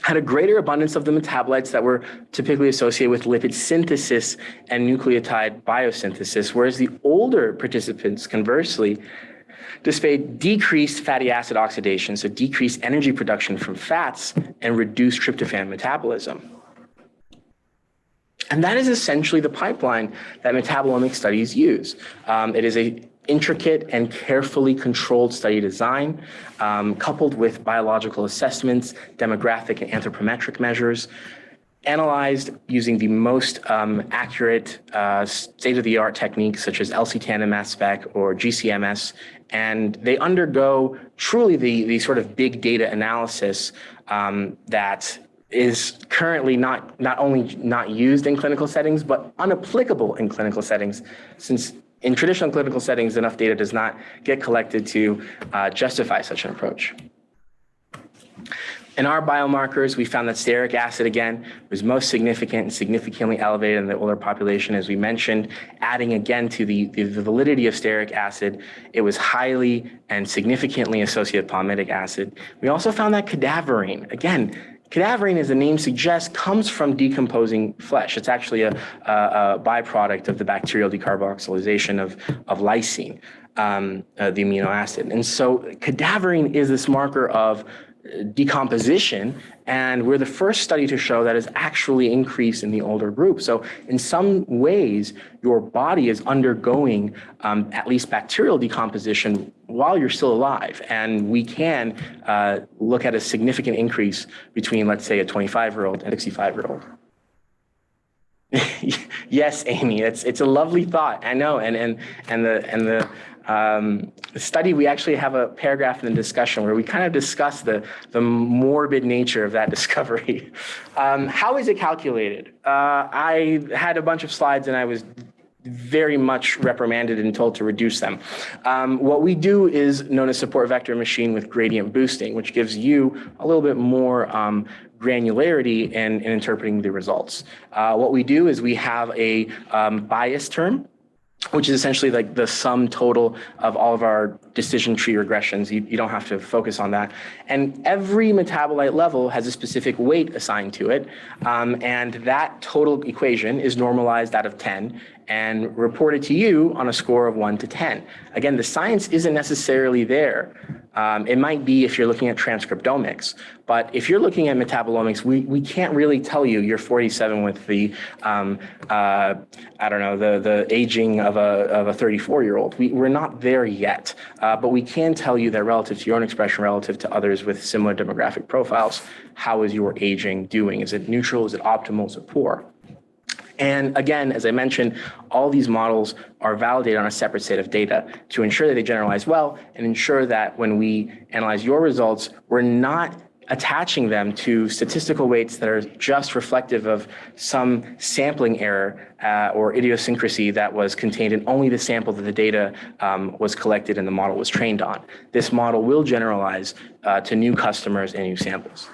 had a greater abundance of the metabolites that were typically associated with lipid synthesis and nucleotide biosynthesis, whereas the older participants, conversely, displayed decreased fatty acid oxidation, so decreased energy production from fats and reduced tryptophan metabolism. And that is essentially the pipeline that metabolomic studies use. It is an intricate and carefully controlled study design, coupled with biological assessments, demographic and anthropometric measures, analyzed using the most accurate state-of-the-art techniques such as LC tandem mass spec or GCMS, and they undergo truly the sort of big data analysis that is currently not only not used in clinical settings, but unapplicable in clinical settings, since in traditional clinical settings, enough data does not get collected to justify such an approach. In our biomarkers, we found that stearic acid, again, was most significant and significantly elevated in the older population, as we mentioned. Adding again to the validity of stearic acid, it was highly and significantly associated with palmitic acid. We also found that cadaverine, again, cadaverine, as the name suggests, comes from decomposing flesh. It's actually a byproduct of the bacterial decarboxylation of lysine, the amino acid. And so cadaverine is this marker of decomposition, and we're the first study to show that is actually increased in the older group. So in some ways, your body is undergoing at least bacterial decomposition while you're still alive. And we can look at a significant increase between, let's say, a 25-year-old and a 65-year-old. Yes, Amy, it's a lovely thought. I know, and the study, we actually have a paragraph in the discussion where we kind of discuss the morbid nature of that discovery. How is it calculated? I had a bunch of slides and I was very much reprimanded and told to reduce them. What we do is known as support vector machine with gradient boosting, which gives you a little bit more granularity in interpreting the results. What we do is we have a bias term, which is essentially like the sum total of all of our decision tree regressions. You don't have to focus on that. And every metabolite level has a specific weight assigned to it. And that total equation is normalized out of 10 and reported to you on a score of 1 to 10. Again, the science isn't necessarily there, It might be if you're looking at transcriptomics, but if you're looking at metabolomics, we can't really tell you you're 47 with the, the aging of a 34-year-old. We're not there yet, but we can tell you that relative to your own expression, relative to others with similar demographic profiles, how is your aging doing? Is it neutral? Is it optimal? Is it poor? And again, as I mentioned, all these models are validated on a separate set of data to ensure that they generalize well and ensure that when we analyze your results, we're not attaching them to statistical weights that are just reflective of some sampling error or idiosyncrasy that was contained in only the sample that the data was collected and the model was trained on. This model will generalize to new customers and new samples.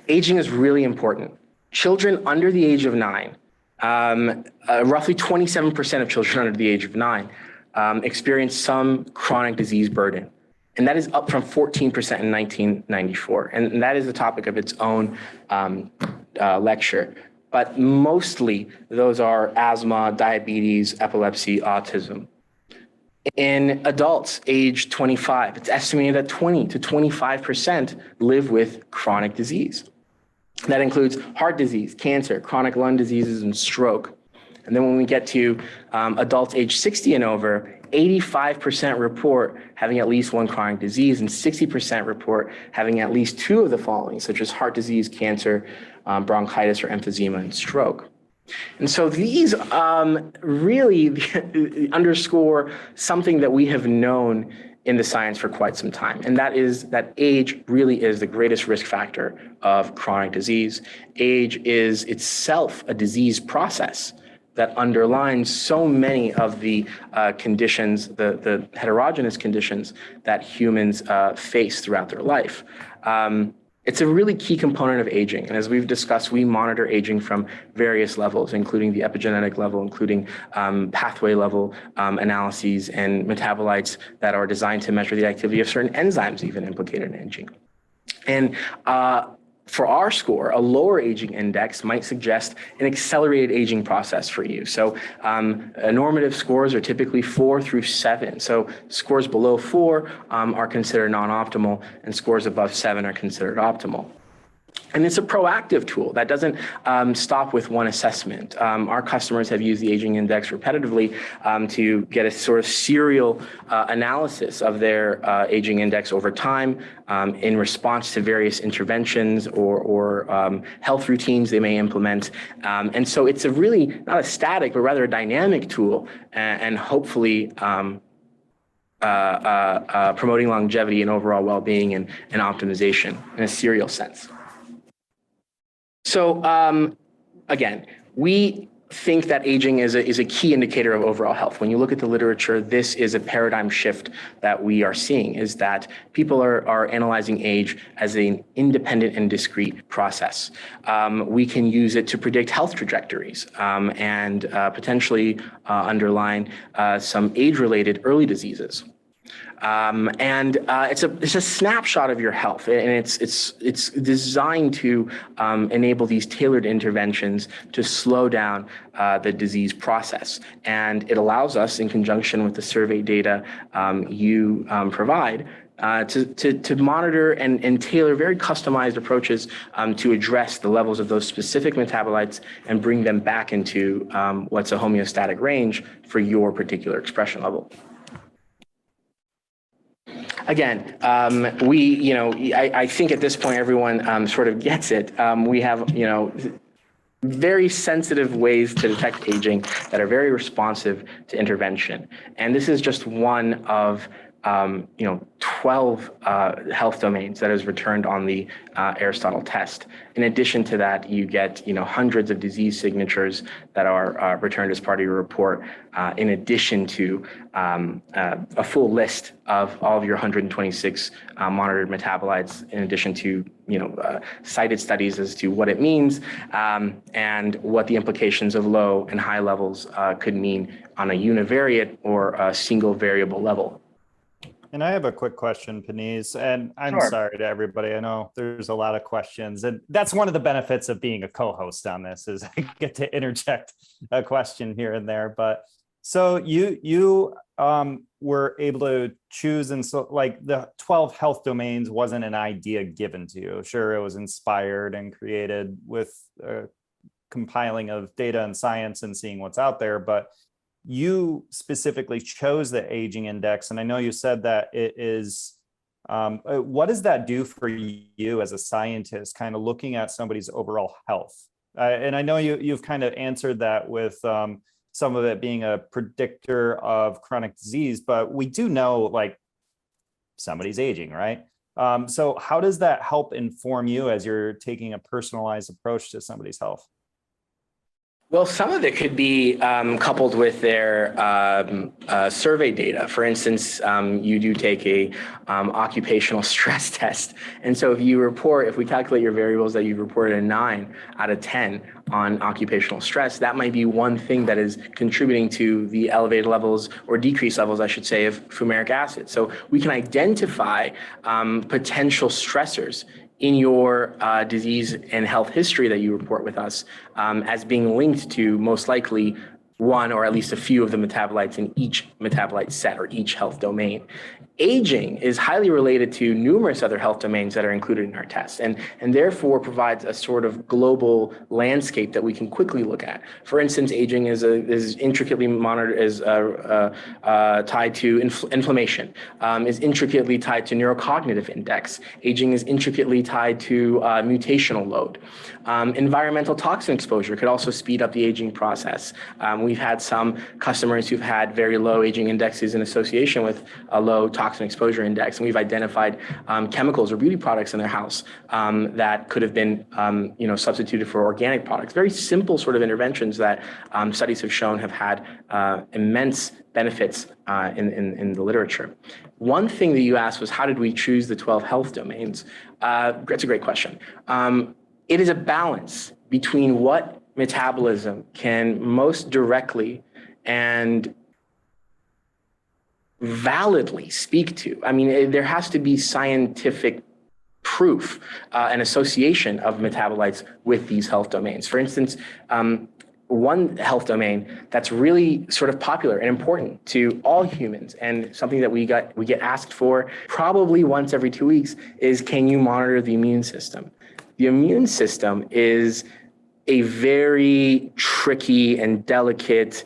Aging is really important. Children under the age of 9, roughly 27% of children under the age of 9 experience some chronic disease burden. And that is up from 14% in 1994. And that is the topic of its own lecture. But mostly those are asthma, diabetes, epilepsy, autism. In adults age 25, it's estimated that 20 to 25% live with chronic disease. That includes heart disease, cancer, chronic lung diseases, and stroke. And then when we get to adults age 60 and over, 85% report having at least one chronic disease, and 60% report having at least two of the following, such as heart disease, cancer, bronchitis, or emphysema, and stroke. And so these really underscore something that we have known in the science for quite some time, and that is that age really is the greatest risk factor of chronic disease. Age is itself a disease process that underlines so many of the conditions, the heterogeneous conditions that humans face throughout their life. It's a really key component of aging. And as we've discussed, we monitor aging from various levels, including the epigenetic level, including pathway level analyses and metabolites that are designed to measure the activity of certain enzymes even implicated in aging. And for our score, a lower aging index might suggest an accelerated aging process for you. So normative scores are typically 4 through 7. So scores below 4 are considered non-optimal, and scores above 7 are considered optimal. And it's a proactive tool that doesn't stop with one assessment. Our customers have used the aging index repetitively to get a sort of serial analysis of their aging index over time in response to various interventions or health routines they may implement. And so it's a really not a static, but rather a dynamic tool, and hopefully promoting longevity and overall well-being and optimization in a serial sense. So again, we think that aging is a key indicator of overall health. When you look at the literature, this is a paradigm shift that we are seeing, is that people are analyzing age as an independent and discrete process. We can use it to predict health trajectories and potentially underline some age-related early diseases. It's a snapshot of your health, and it's designed to enable these tailored interventions to slow down the disease process. And it allows us, in conjunction with the survey data you provide, to monitor and tailor very customized approaches to address the levels of those specific metabolites and bring them back into what's a homeostatic range for your particular expression level. Again, I think at this point everyone sort of gets it. We have, very sensitive ways to detect aging that are very responsive to intervention. And this is just one of 12 health domains that is returned on the Aristotle test. In addition to that, you get hundreds of disease signatures that are returned as part of your report, in addition to a full list of all of your 126 monitored metabolites, in addition to cited studies as to what it means and what the implications of low and high levels could mean on a univariate or a single variable level. And I have a quick question, Panise, and I'm Sure. sorry to everybody. I know there's a lot of questions, and that's one of the benefits of being a co-host on this is I get to interject a question here and there. But So you were able to choose, and so like the 12 health domains wasn't an idea given to you. Sure, it was inspired and created with compiling of data and science and seeing what's out there, but you specifically chose the aging index. And I know you said that it is, what does that do for you as a scientist, kind of looking at somebody's overall health? And I know you've kind of answered that with some of it being a predictor of chronic disease, but we do know like somebody's aging, right? So how does that help inform you as you're taking a personalized approach to somebody's health? Well, some of it could be coupled with their survey data. For instance, you do take a occupational stress test. And so if we calculate your variables that you reported a 9 out of 10 on occupational stress, that might be one thing that is contributing to the elevated levels or decreased levels, I should say, of fumaric acid. So we can identify potential stressors in your disease and health history that you report with us as being linked to most likely one or at least a few of the metabolites in each metabolite set or each health domain. Aging is highly related to numerous other health domains that are included in our test, and therefore provides a sort of global landscape that we can quickly look at. For instance, aging is intricately monitored, is tied to inflammation, is intricately tied to neurocognitive index. Aging is intricately tied to mutational load. Environmental toxin exposure could also speed up the aging process. We've had some customers who've had very low aging indexes in association with a low toxin exposure index, and we've identified chemicals or beauty products in their house that could have been substituted for organic products. Very simple sort of interventions that studies have shown have had immense benefits in the literature. One thing that you asked was, how did we choose the 12 health domains? That's a great question. It is a balance between what metabolism can most directly and validly speak to. I mean, there has to be scientific proof and association of metabolites with these health domains. For instance, one health domain that's really sort of popular and important to all humans, and something that we get asked for probably once every 2 weeks, is, can you monitor the immune system? The immune system is a very tricky and delicate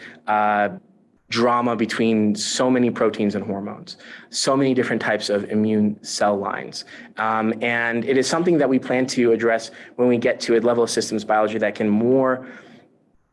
drama between so many proteins and hormones, so many different types of immune cell lines. And it is something that we plan to address when we get to a level of systems biology that can more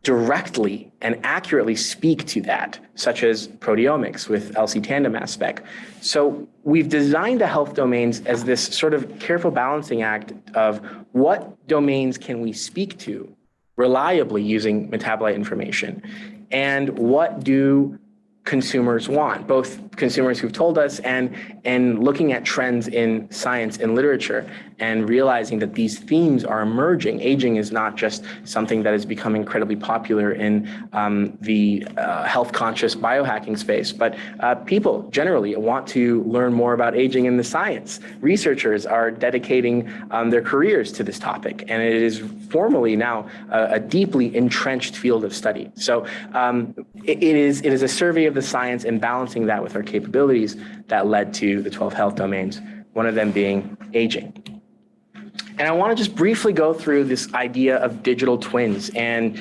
directly and accurately speak to that, such as proteomics with LC tandem mass spec. So we've designed the health domains as this sort of careful balancing act of what domains can we speak to reliably using metabolite information, and what do consumers want, both consumers who've told us and looking at trends in science and literature and realizing that these themes are emerging. Aging is not just something that has become incredibly popular in the health-conscious biohacking space, but people generally want to learn more about aging in the science. Researchers are dedicating their careers to this topic, and it is formally now a deeply entrenched field of study. So it is a survey of the science and balancing that with our capabilities that led to the 12 health domains, one of them being aging. And I want to just briefly go through this idea of digital twins and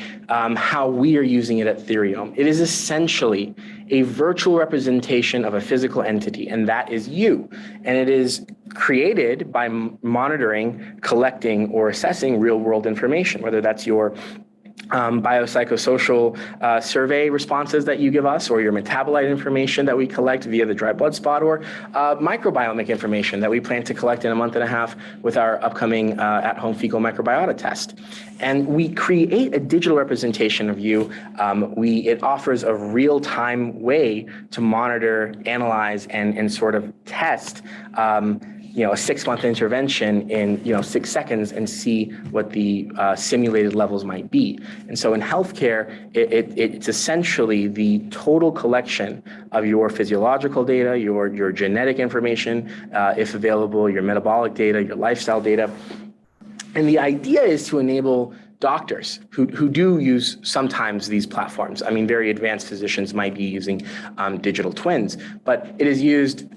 how we are using it at Theriome. It is essentially a virtual representation of a physical entity, and that is you. And it is created by monitoring, collecting, or assessing real-world information, whether that's your biopsychosocial survey responses that you give us, or your metabolite information that we collect via the dry blood spot, or microbiomic information that we plan to collect in a month and a half with our upcoming at-home fecal microbiota test. And we create a digital representation of you. It offers a real-time way to monitor, analyze, and sort of test a 6-month intervention in 6 seconds and see what the simulated levels might be. And so in healthcare, it's essentially the total collection of your physiological data, your genetic information, if available, your metabolic data, your lifestyle data. And the idea is to enable doctors who do use sometimes these platforms. I mean, very advanced physicians might be using digital twins, but it is used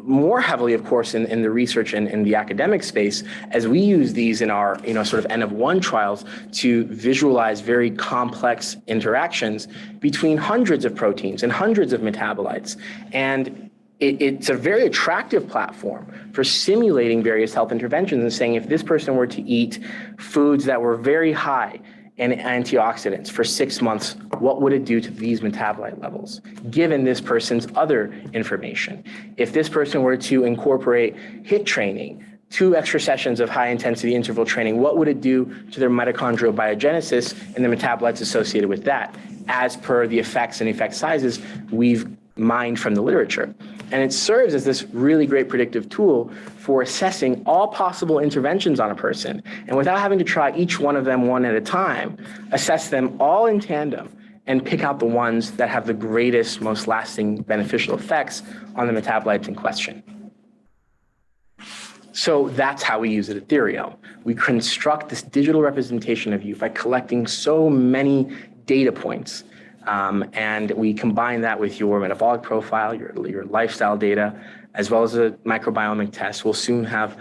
more heavily, of course, in the research and in the academic space, as we use these in our sort of N of 1 trials to visualize very complex interactions between hundreds of proteins and hundreds of metabolites. And it's a very attractive platform for simulating various health interventions and saying if this person were to eat foods that were very high in antioxidants for 6 months, what would it do to these metabolite levels, given this person's other information? If this person were to incorporate HIIT training, 2 extra sessions of high-intensity interval training, what would it do to their mitochondrial biogenesis and the metabolites associated with that, as per the effects and effect sizes we've mined from the literature? And it serves as this really great predictive tool for assessing all possible interventions on a person. And without having to try each one of them one at a time, assess them all in tandem and pick out the ones that have the greatest, most lasting beneficial effects on the metabolites in question. So that's how we use it at Theriome. We construct this digital representation of you by collecting so many data points. And we combine that with your metabolic profile, your lifestyle data, as well as a microbiomic test. We'll soon have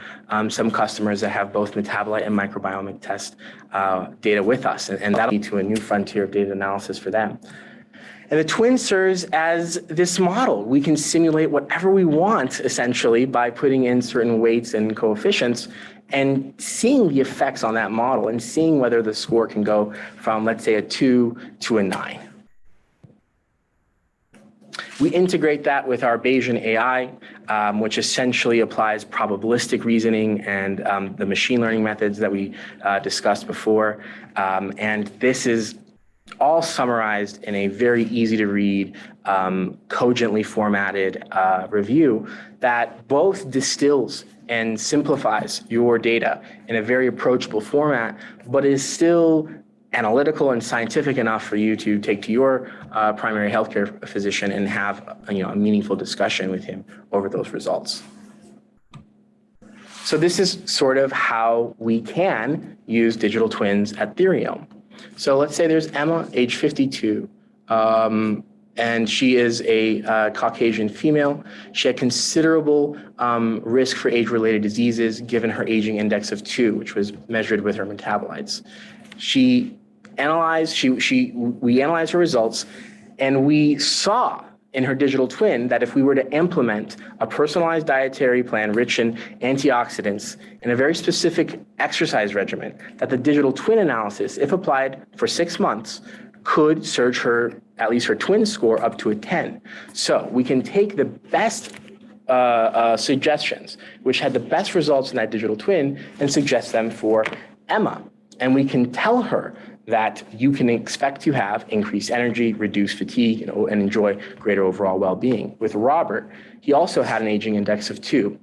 some customers that have both metabolite and microbiomic test data with us, and that'll lead to a new frontier of data analysis for them. And the twin serves as this model. We can simulate whatever we want, essentially, by putting in certain weights and coefficients and seeing the effects on that model and seeing whether the score can go from, let's say, a 2 to a 9. We integrate that with our Bayesian AI, which essentially applies probabilistic reasoning and the machine learning methods that we discussed before. And this is all summarized in a very easy to read, cogently formatted review that both distills and simplifies your data in a very approachable format, but is still analytical and scientific enough for you to take to your primary healthcare physician and have a meaningful discussion with him over those results. So this is sort of how we can use digital twins at Theriome. So let's say there's Emma, age 52, and she is a Caucasian female. She had considerable risk for age-related diseases given her aging index of 2, which was measured with her metabolites. We analyzed her results, and we saw in her digital twin that if we were to implement a personalized dietary plan rich in antioxidants in a very specific exercise regimen, that the digital twin analysis, if applied for 6 months, could surge her, at least her twin score, up to a 10. So we can take the best suggestions, which had the best results in that digital twin, and suggest them for Emma. And we can tell her that you can expect to have increased energy, reduced fatigue, and enjoy greater overall well-being. With Robert, he also had an aging index of 2,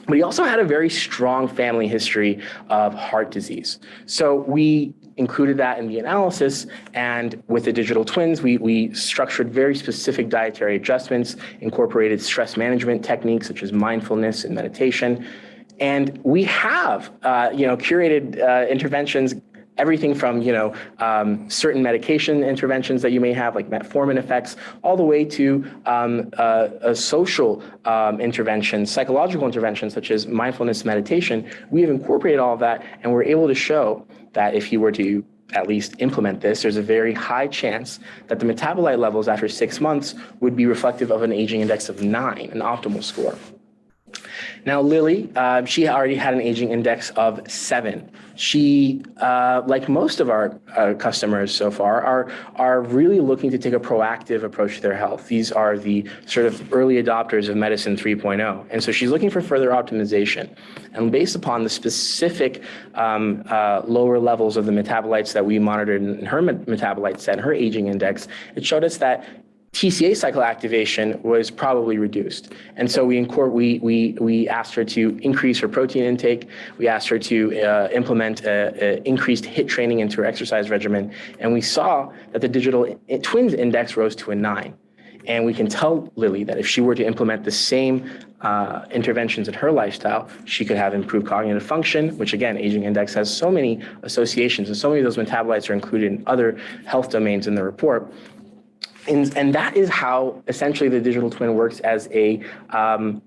but he also had a very strong family history of heart disease. So we included that in the analysis, and with the digital twins, we structured very specific dietary adjustments, incorporated stress management techniques such as mindfulness and meditation, and we have curated interventions, everything from certain medication interventions that you may have, like metformin effects, all the way to social interventions, psychological interventions such as mindfulness meditation. We have incorporated all of that, and we're able to show that if you were to at least implement this, there's a very high chance that the metabolite levels after 6 months would be reflective of an aging index of 9, an optimal score. Now, Lily, she already had an aging index of 7. She, like most of our customers so far, are really looking to take a proactive approach to their health. These are the sort of early adopters of medicine 3.0. And so she's looking for further optimization. And based upon the specific lower levels of the metabolites that we monitored in her metabolite set, her aging index, it showed us that TCA cycle activation was probably reduced. And so we asked her to increase her protein intake. We asked her to implement increased HIIT training into her exercise regimen. And we saw that the digital twins index rose to a 9. And we can tell Lily that if she were to implement the same interventions in her lifestyle, she could have improved cognitive function, which again, aging index has so many associations, and so many of those metabolites are included in other health domains in the report. And that is how essentially the digital twin works as a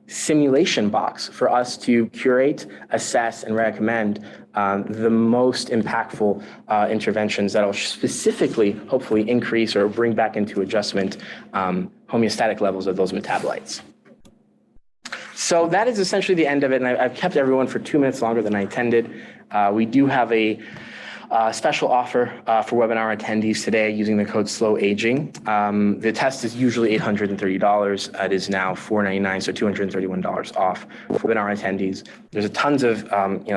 simulation box for us to curate, assess, and recommend the most impactful interventions that will specifically, hopefully, increase or bring back into adjustment homeostatic levels of those metabolites. So that is essentially the end of it, and I've kept everyone for 2 minutes longer than I intended. We do have a special offer for webinar attendees today using the code SLOWAGING. The test is usually $830. It is now $499, so $231 off for webinar attendees. There's tons of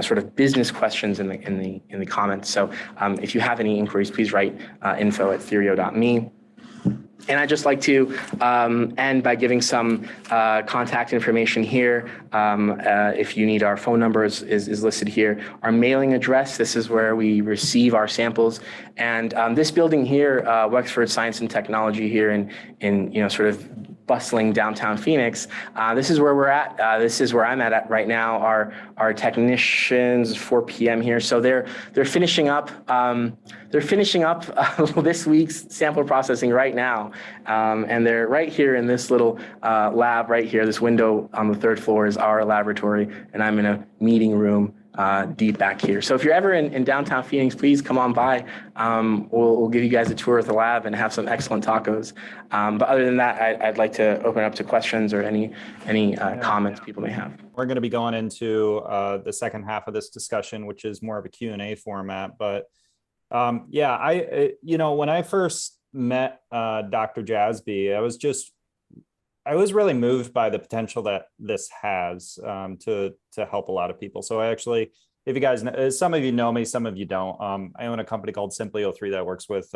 sort of business questions in the comments. So if you have any inquiries, please write info@therio.me. And I'd just like to end by giving some contact information here. If you need, our phone number is listed here. Our mailing address, this is where we receive our samples. And this building here, Wexford Science and Technology here in sort of bustling downtown Phoenix. This is where we're at. This is where I'm at right now. Our technicians, 4 p.m. here. So they're finishing up. They're finishing up this week's sample processing right now, and they're right here in this little lab right here. This window on the 3rd floor is our laboratory, and I'm in a meeting room deep back here. So if you're ever in downtown Phoenix, please come on by. We'll give you guys a tour of the lab and have some excellent tacos. But other than that, I'd like to open up to questions or any comments people may have. We're going to be going into the second half of this discussion, which is more of a Q&A format. But when I first met Dr. Jasbi, I was really moved by the potential that this has to help a lot of people. So I actually, if you guys know, some of you know me, some of you don't. I own a company called Simply O3 that works with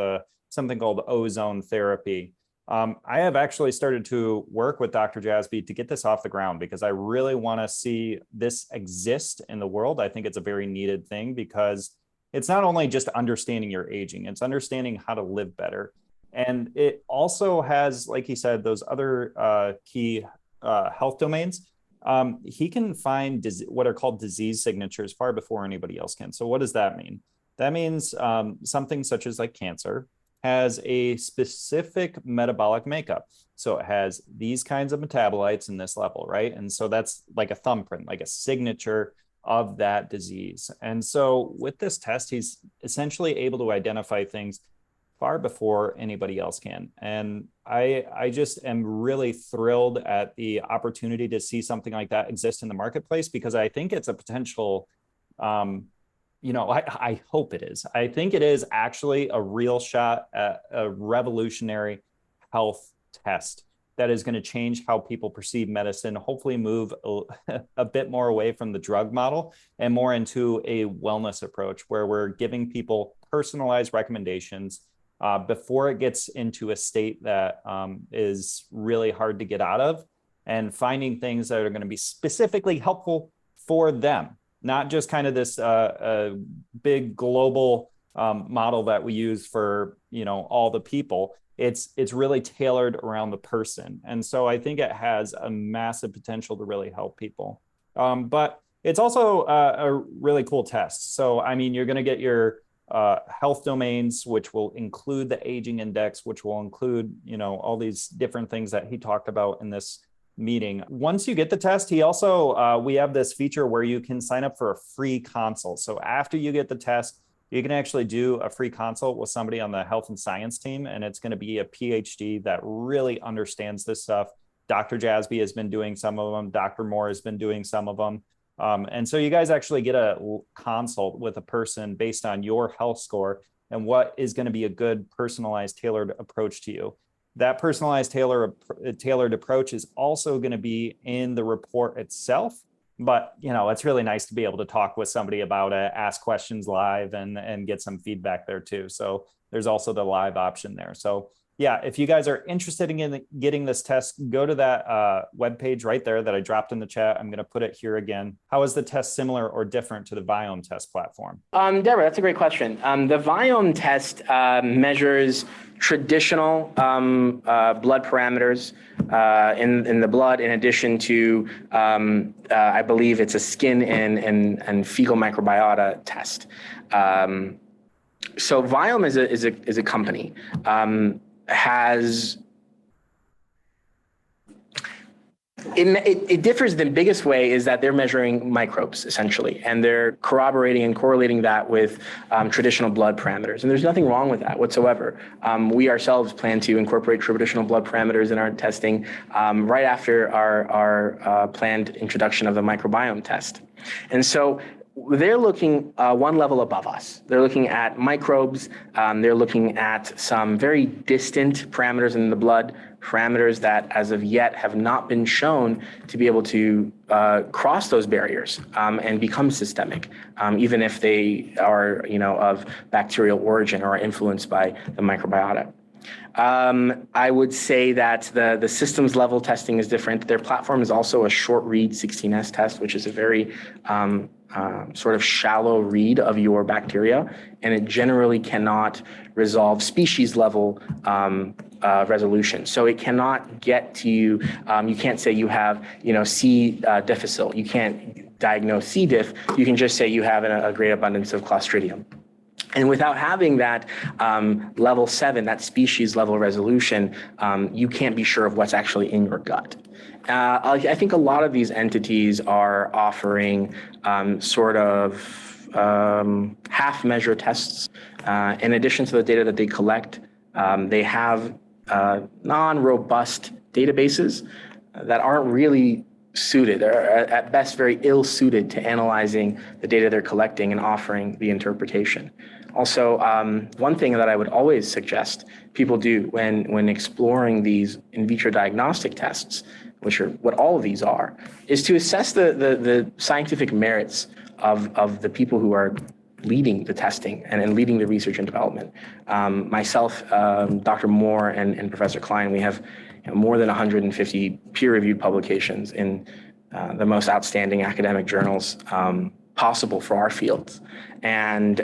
something called ozone therapy. I have actually started to work with Dr. Jasbi to get this off the ground because I really want to see this exist in the world. I think it's a very needed thing because it's not only just understanding your aging, it's understanding how to live better. And it also has, like he said, those other key health domains. He can find what are called disease signatures far before anybody else can. So what does that mean? That means something such as like cancer has a specific metabolic makeup. So it has these kinds of metabolites in this level, right? And so that's like a thumbprint, like a signature of that disease. And so with this test, he's essentially able to identify things far before anybody else can. And I just am really thrilled at the opportunity to see something like that exist in the marketplace because I think it's a potential, I hope it is. I think it is actually a real shot at a revolutionary health test that is going to change how people perceive medicine, hopefully move a bit more away from the drug model and more into a wellness approach where we're giving people personalized recommendations before it gets into a state that is really hard to get out of, and finding things that are going to be specifically helpful for them, not just kind of this big global model that we use for all the people. It's really tailored around the person, and so I think it has a massive potential to really help people. But it's also a really cool test. So I mean, you're going to get your health domains, which will include the aging index, which will include, all these different things that he talked about in this meeting. Once you get the test, he also, we have this feature where you can sign up for a free consult. So after you get the test, you can actually do a free consult with somebody on the health and science team. And it's going to be a PhD that really understands this stuff. Dr. Jasbi has been doing some of them. Dr. Moore has been doing some of them. And so you guys actually get a consult with a person based on your health score and what is going to be a good personalized, tailored approach to you. That personalized, tailored approach is also going to be in the report itself. But, it's really nice to be able to talk with somebody about it, ask questions live and get some feedback there too. So there's also the live option there. So yeah, if you guys are interested in getting this test, go to that webpage right there that I dropped in the chat. I'm going to put it here again. How is the test similar or different to the Viome test platform? Deborah, that's a great question. The Viome test measures traditional blood parameters in the blood, in addition to, I believe it's a skin and fecal microbiota test. So Viome is a company, has it differs. The biggest way is that they're measuring microbes, essentially, and they're corroborating and correlating that with traditional blood parameters. And there's nothing wrong with that whatsoever. We ourselves plan to incorporate traditional blood parameters in our testing right after our planned introduction of the microbiome test. And so they're looking one level above us. They're looking at microbes. They're looking at some very distant parameters in the blood, parameters that as of yet have not been shown to be able to cross those barriers and become systemic, even if they are, of bacterial origin or are influenced by the microbiota. I would say that the systems level testing is different. Their platform is also a short read 16S test, which is a very sort of shallow read of your bacteria, and it generally cannot resolve species level resolution. So it cannot get to you. You can't say you have, C. difficile. You can't diagnose C. diff. You can just say you have a great abundance of Clostridium. And without having that level 7, that species level resolution, you can't be sure of what's actually in your gut. I think a lot of these entities are offering sort of half measure tests. In addition to the data that they collect, they have non-robust databases that aren't really suited, or at best very ill suited to analyzing the data they're collecting and offering the interpretation. Also, one thing that I would always suggest people do when exploring these in vitro diagnostic tests, which are what all of these are, is to assess the scientific merits of the people who are leading the testing and leading the research and development. Myself, Dr. Moore, and Professor Klein, we have more than 150 peer-reviewed publications in the most outstanding academic journals possible for our fields. And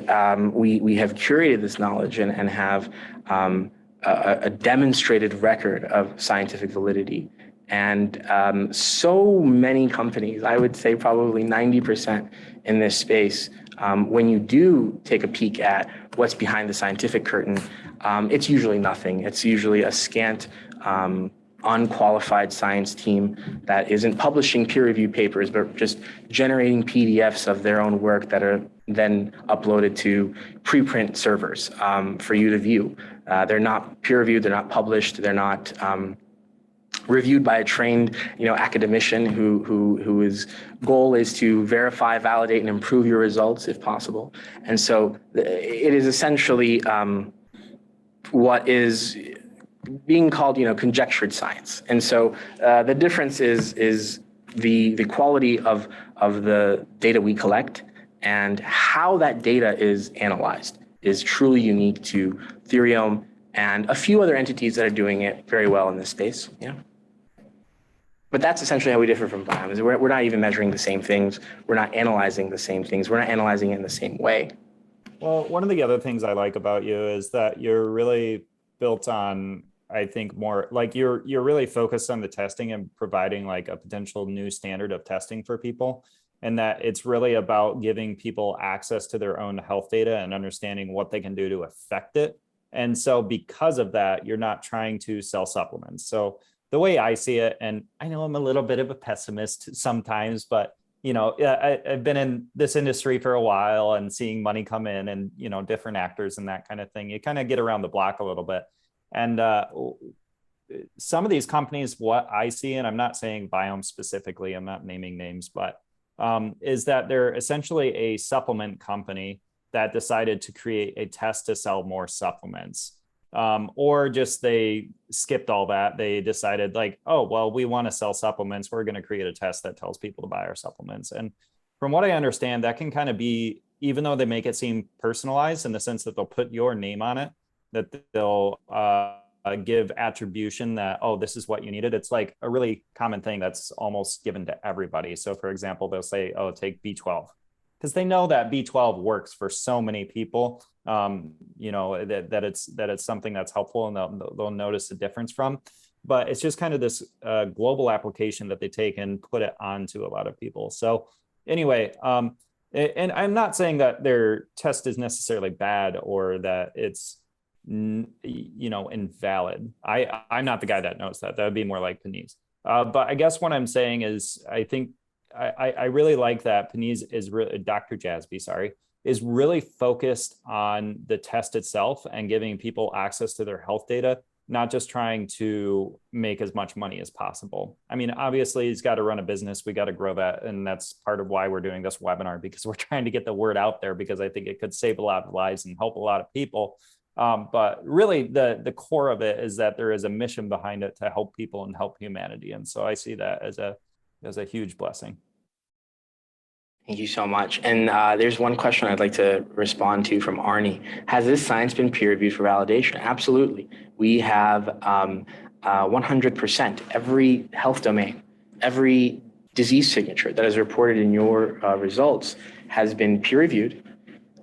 we have curated this knowledge and have a demonstrated record of scientific validity. And so many companies, I would say probably 90% in this space, when you do take a peek at what's behind the scientific curtain, it's usually nothing. It's usually a scant, unqualified science team that isn't publishing peer-reviewed papers, but just generating PDFs of their own work that are then uploaded to preprint servers for you to view. They're not peer-reviewed, they're not published, they're not reviewed by a trained, academician whose goal is to verify, validate, and improve your results if possible. And so it is essentially what is being called, conjectured science. And so the difference is the quality of the data we collect and how that data is analyzed is truly unique to Theriome and a few other entities that are doing it very well in this space. Yeah. But that's essentially how we differ from Viome, is we're not even measuring the same things. We're not analyzing the same things. We're not analyzing it in the same way. Well, one of the other things I like about you is that you're really built on, I think, more like you're really focused on the testing and providing like a potential new standard of testing for people. And that it's really about giving people access to their own health data and understanding what they can do to affect it. And so because of that, you're not trying to sell supplements. So the way I see it, and I know I'm a little bit of a pessimist sometimes, but I've been in this industry for a while and seeing money come in and, different actors and that kind of thing. You kind of get around the block a little bit. And some of these companies, what I see, and I'm not saying Viome specifically, I'm not naming names, but is that they're essentially a supplement company that decided to create a test to sell more supplements. Or just they skipped all that. They decided like, oh, well, we want to sell supplements. We're going to create a test that tells people to buy our supplements. And from what I understand, that can kind of be, even though they make it seem personalized in the sense that they'll put your name on it, that they'll give attribution that, oh, this is what you needed. It's like a really common thing that's almost given to everybody. So for example, they'll say, oh, take B12. Because they know that B12 works for so many people, that it's something that's helpful and they'll notice the difference from. but it's just kind of this global application that they take and put it onto a lot of people. So anyway, and I'm not saying that their test is necessarily bad or that it's invalid. I'm not the guy that knows that. That would be more like Panisse. But I guess what I'm saying is I think I really like that Panisse is really, Dr. Jasbi, sorry, is really focused on the test itself and giving people access to their health data, not just trying to make as much money as possible. I mean, obviously he's got to run a business. We got to grow that. And that's part of why we're doing this webinar, because we're trying to get the word out there, because I think it could save a lot of lives and help a lot of people. But really the core of it is that there is a mission behind it to help people and help humanity. And so I see that as a huge blessing. Thank you so much. And there's one question I'd like to respond to from Arnie. Has this science been peer-reviewed for validation? Absolutely. We have 100%. Every health domain, every disease signature that is reported in your results has been peer-reviewed,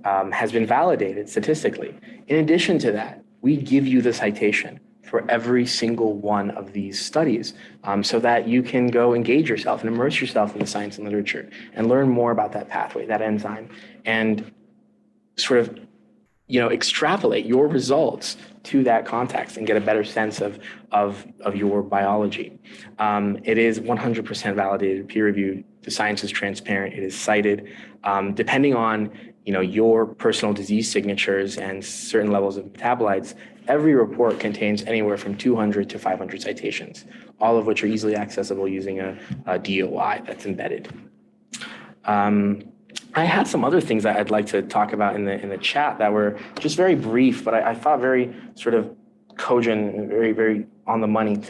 has been validated statistically. In addition to that, we give you the citation for every single one of these studies, so that you can go engage yourself and immerse yourself in the science and literature and learn more about that pathway, that enzyme, and sort of, extrapolate your results to that context and get a better sense of your biology. It is 100% validated, peer-reviewed. The science is transparent. It is cited. Depending on your personal disease signatures and certain levels of metabolites, every report contains anywhere from 200 to 500 citations, all of which are easily accessible using a DOI that's embedded. I had some other things that I'd like to talk about in the chat that were just very brief, but I thought very sort of cogent and very, very on the money.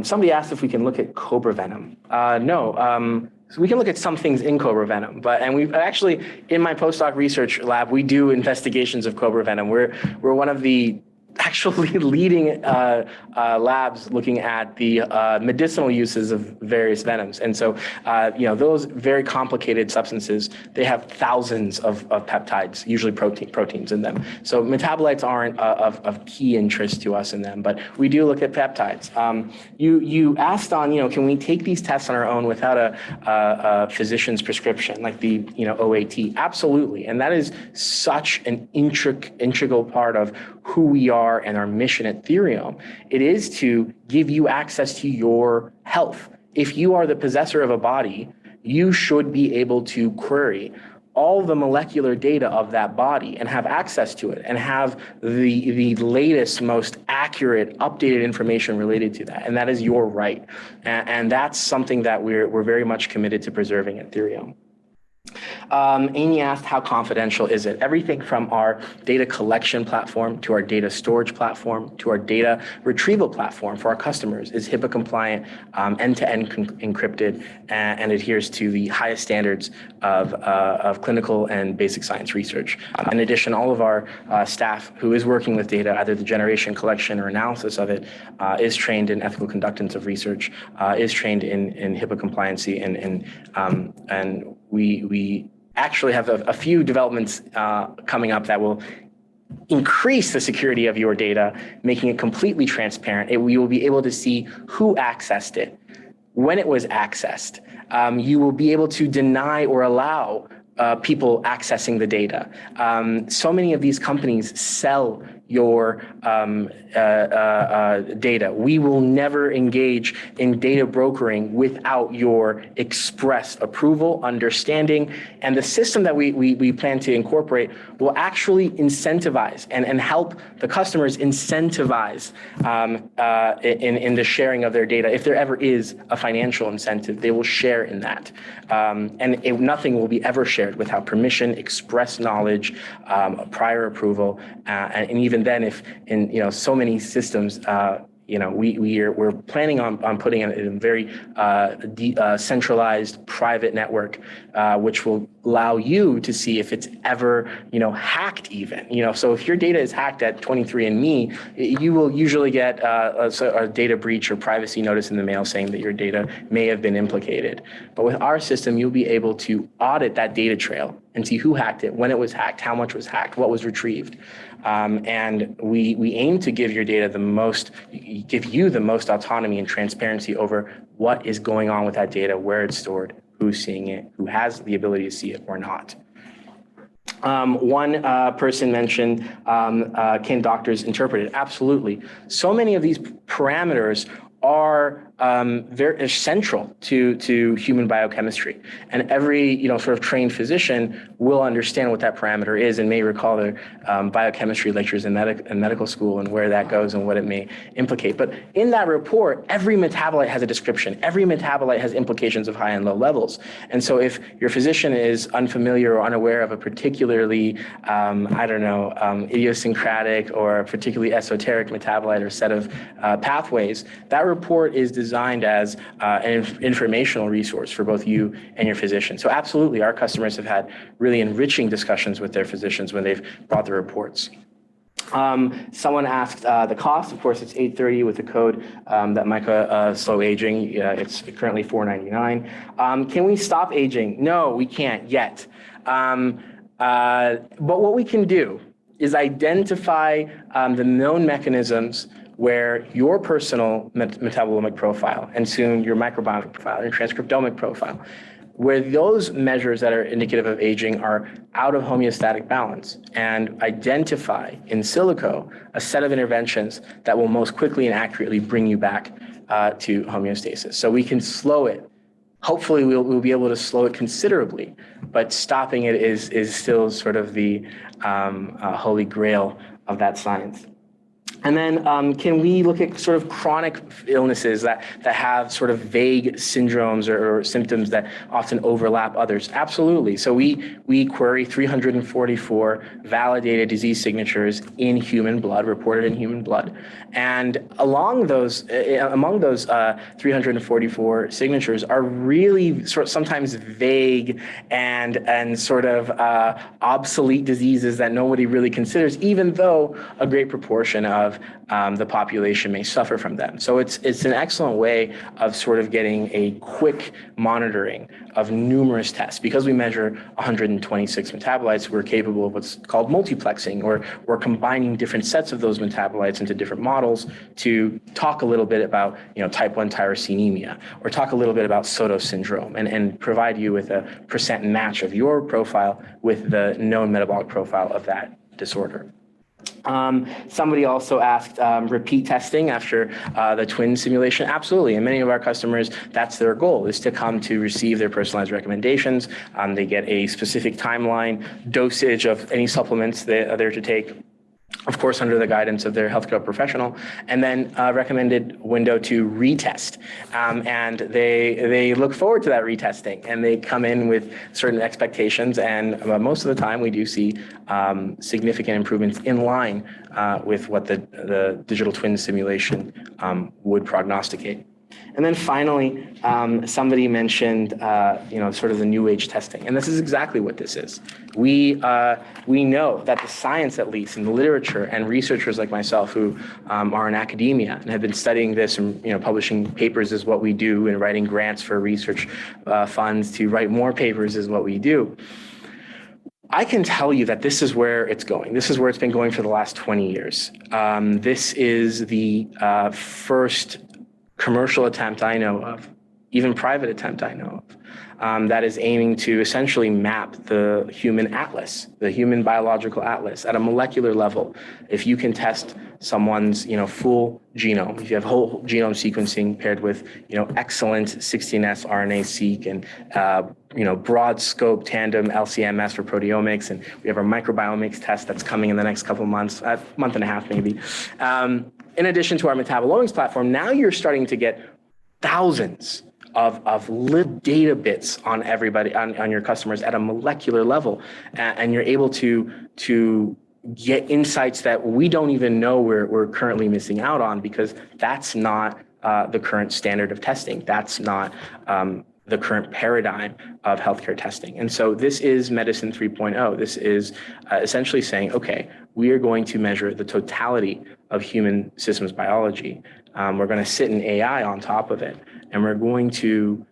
Somebody asked if we can look at cobra venom. No. So we can look at some things in cobra venom, and we've actually, in my postdoc research lab, we do investigations of cobra venom. We're one of the actually leading labs looking at the medicinal uses of various venoms. And so, those very complicated substances, they have thousands of peptides, usually proteins in them. So metabolites aren't of key interest to us in them, but we do look at peptides. You asked on, can we take these tests on our own without a physician's prescription, like the, OAT? Absolutely. And that is such an integral part of who we are and our mission at Theriome. It is to give you access to your health. If you are the possessor of a body, you should be able to query all the molecular data of that body and have access to it and have the latest, most accurate, updated information related to that. And that is your right. And that's something that we're very much committed to preserving at Theriome. Amy asked, how confidential is it? Everything from our data collection platform to our data storage platform to our data retrieval platform for our customers is HIPAA compliant, end-to-end encrypted, and adheres to the highest standards of clinical and basic science research. In addition, all of our staff who is working with data, either the generation, collection, or analysis of it, is trained in ethical conductance of research, is trained in HIPAA compliancy, and we actually have a few developments coming up that will increase the security of your data, making it completely transparent. We will be able to see who accessed it, when it was accessed. You will be able to deny or allow people accessing the data. So many of these companies sell your data. We will never engage in data brokering without your express approval, understanding, and the system that we plan to incorporate will actually incentivize and help the customers incentivize in the sharing of their data. If there ever is a financial incentive, they will share in that. And nothing will be ever shared without permission, express knowledge, prior approval, and even then, if in so many systems, we're planning on putting in a very centralized private network, which will allow you to see if it's ever hacked even. So if your data is hacked at 23andMe, you will usually get a data breach or privacy notice in the mail saying that your data may have been implicated. But with our system, you'll be able to audit that data trail and see who hacked it, when it was hacked, how much was hacked, what was retrieved. And we aim to give give you the most autonomy and transparency over what is going on with that data, where it's stored, who's seeing it, who has the ability to see it or not. One person mentioned, can doctors interpret it? Absolutely. So many of these parameters are very central to human biochemistry, and every sort of trained physician will understand what that parameter is and may recall their biochemistry lectures in medical school and where that goes and what it may implicate. But in that report, every metabolite has a description. Every metabolite has implications of high and low levels. And so if your physician is unfamiliar or unaware of a particularly idiosyncratic or particularly esoteric metabolite or set of pathways, that report is designed as an informational resource for both you and your physician. So absolutely, our customers have had really enriching discussions with their physicians when they've brought the reports. Someone asked the cost. Of course, it's $830 with the code that Micah slow aging. It's currently $499. Can we stop aging? No, we can't yet. But what we can do is identify the known mechanisms where your personal metabolomic profile and soon your microbiomic profile, your transcriptomic profile, where those measures that are indicative of aging are out of homeostatic balance, and identify in silico a set of interventions that will most quickly and accurately bring you back to homeostasis. So we can slow it. Hopefully we'll be able to slow it considerably, but stopping it is still sort of the holy grail of that science. And then can we look at sort of chronic illnesses that have sort of vague syndromes or symptoms that often overlap others? Absolutely. So we query 344 validated disease signatures in human blood, reported in human blood. And among those 344 signatures are really sometimes vague and sort of obsolete diseases that nobody really considers, even though a great proportion of the population may suffer from them. So it's an excellent way of sort of getting a quick monitoring of numerous tests. Because we measure 126 metabolites, we're capable of what's called multiplexing, or we're combining different sets of those metabolites into different models to talk a little bit about type 1 tyrosinemia, or talk a little bit about Soto syndrome, and provide you with a percent match of your profile with the known metabolic profile of that disorder. Somebody also asked repeat testing after the twin simulation. Absolutely. And many of our customers, that's their goal, is to come to receive their personalized recommendations. They get a specific timeline, dosage of any supplements they're to take, of course, under the guidance of their healthcare professional, and then recommended window to retest. And they look forward to that retesting, and they come in with certain expectations. And most of the time, we do see significant improvements in line with what the digital twin simulation would prognosticate. And then finally, somebody mentioned, sort of the new age testing, and this is exactly what this is. We know that the science, at least in the literature, and researchers like myself who are in academia and have been studying this and publishing papers is what we do, and writing grants for research funds to write more papers is what we do. I can tell you that this is where it's going. This is where it's been going for the last 20 years. This is the first commercial attempt I know of, even private attempt I know of, that is aiming to essentially map the human atlas, the human biological atlas at a molecular level. If you can test someone's, full genome, if you have whole genome sequencing paired with, excellent 16S RNA-seq and, broad scope tandem LC-MS for proteomics, and we have our microbiomics test that's coming in the next couple of months, month and a half maybe. In addition to our metabolomics platform, now you're starting to get thousands of live data bits on everybody, on your customers at a molecular level, and you're able to get insights that we don't even know we're currently missing out on, because that's not the current standard of testing. That's not the current paradigm of healthcare testing. And so this is medicine 3.0. This is essentially saying, okay, we are going to measure the totality of human systems biology. We're going to sit an AI on top of it, and we're going to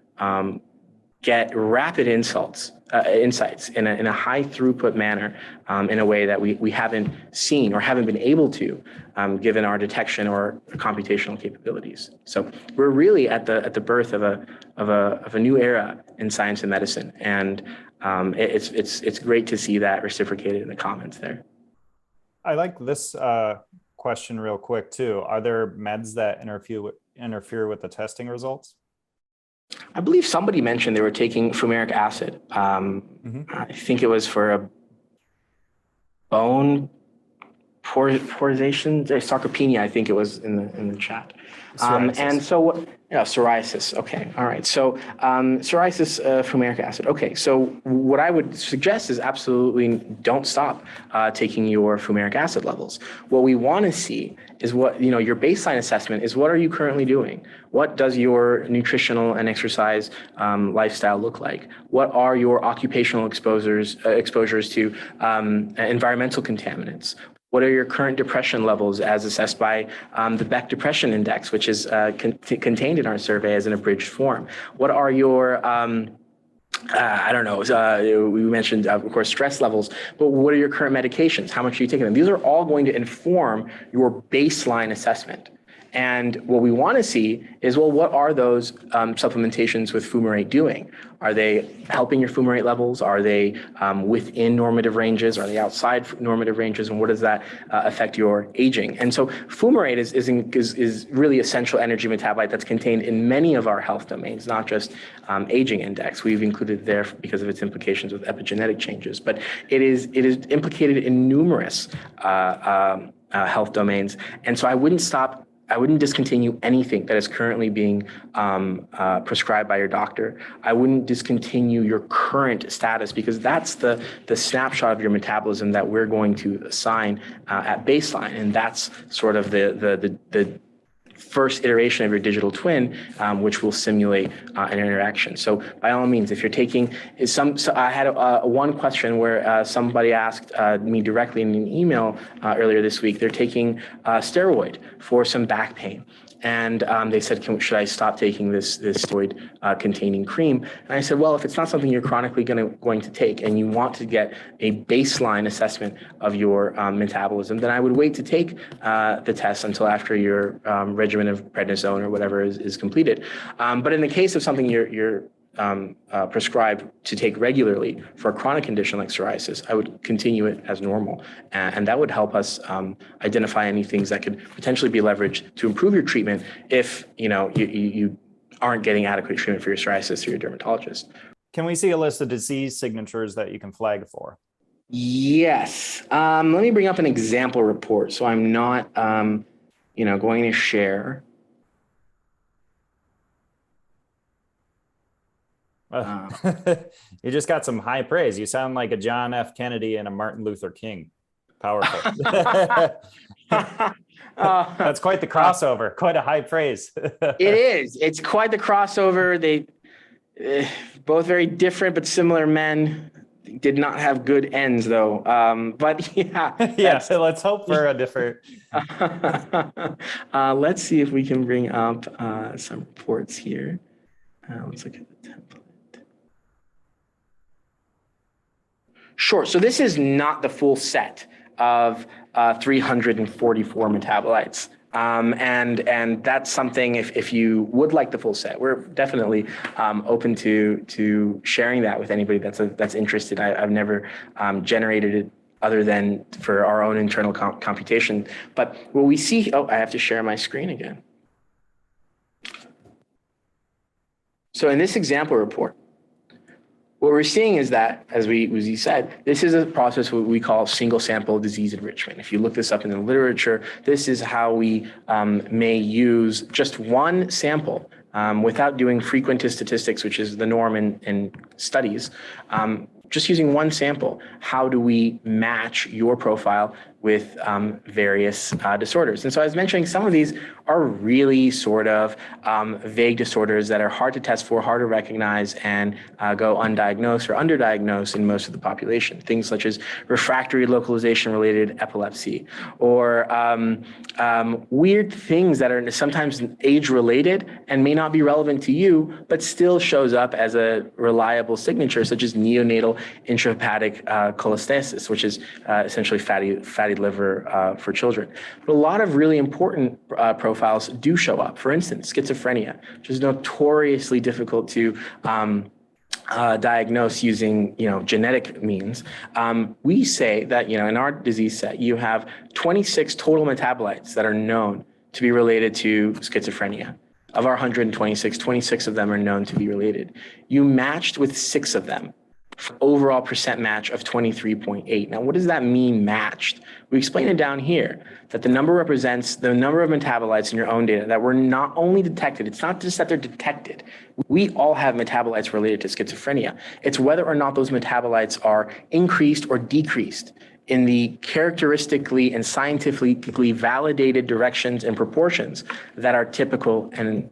get rapid insults insights in a high throughput manner, in a way that we haven't seen or haven't been able to, given our detection or computational capabilities. So we're really at the birth of a new era in science and medicine, and it's great to see that reciprocated in the comments there. I like this question real quick too. Are there meds that interfere with the testing results? I believe somebody mentioned they were taking fumaric acid. I think it was for a bone porization, sarcopenia, I think it was in the chat. And so, psoriasis. Okay, all right. So psoriasis, fumaric acid. Okay, so what I would suggest is absolutely don't stop taking your fumaric acid levels. What we want to see is what, your baseline assessment is what are you currently doing? What does your nutritional and exercise lifestyle look like? What are your occupational exposures to environmental contaminants? What are your current depression levels as assessed by the Beck Depression Index, which is contained in our survey as an abridged form? What are your, we mentioned, of course, stress levels, but what are your current medications? How much are you taking them? These are all going to inform your baseline assessment. And what we want to see is, well, what are those supplementations with fumarate doing? Are they helping your fumarate levels? Are they within normative ranges? Are they outside normative ranges? And what does that affect your aging? And so fumarate is really essential energy metabolite that's contained in many of our health domains, not just aging index. We've included it there because of its implications with epigenetic changes, but it is implicated in numerous health domains. And so I wouldn't discontinue anything that is currently being prescribed by your doctor. I wouldn't discontinue your current status, because that's the snapshot of your metabolism that we're going to assign at baseline. And that's sort of the first iteration of your digital twin, which will simulate an interaction. So by all means, if you're taking I had one question where somebody asked me directly in an email earlier this week. They're taking steroid for some back pain. And they said, should I stop taking this steroid-containing cream? And I said, well, if it's not something you're chronically going to take and you want to get a baseline assessment of your metabolism, then I would wait to take the test until after your regimen of prednisone or whatever is completed. But in the case of something you're prescribed to take regularly for a chronic condition like psoriasis, I would continue it as normal. And that would help us identify any things that could potentially be leveraged to improve your treatment if you aren't getting adequate treatment for your psoriasis through your dermatologist. Can we see a list of disease signatures that you can flag for? Yes. Let me bring up an example report. So I'm not going to share. You just got some high praise. You sound like a John F. Kennedy and a Martin Luther King. Powerful. That's quite the crossover. Quite a high praise. It is. It's quite the crossover. They both very different but similar men. Did not have good ends though. But yeah. Yeah. So let's hope for a different. Let's see if we can bring up some reports here. Let's look at the template. Sure. So this is not the full set of 344 metabolites. And that's something, if you would like the full set, we're definitely open to sharing that with anybody that's interested. I've never generated it other than for our own internal computation. But what we see, I have to share my screen again. So in this example report, what we're seeing is that, as we said, this is a process what we call single sample disease enrichment. If you look this up in the literature, this is how we may use just one sample without doing frequentist statistics, which is the norm in studies. Just using one sample, how do we match your profile with various disorders. And so I was mentioning some of these are really sort of vague disorders that are hard to test for, hard to recognize, and go undiagnosed or underdiagnosed in most of the population. Things such as refractory localization-related epilepsy, or weird things that are sometimes age-related and may not be relevant to you, but still shows up as a reliable signature, such as neonatal intrahepatic cholestasis, which is essentially fatty liver for children. But a lot of really important profiles do show up. For instance, schizophrenia, which is notoriously difficult to diagnose using genetic means. We say that in our disease set you have 26 total metabolites that are known to be related to schizophrenia. Of our 126, 26 of them are known to be related. You matched with 6 of them. Overall percent match of 23.8. Now, what does that mean matched? We explain it down here that the number represents the number of metabolites in your own data that were not only detected. It's not just that they're detected. We all have metabolites related to schizophrenia. It's whether or not those metabolites are increased or decreased in the characteristically and scientifically validated directions and proportions that are typical and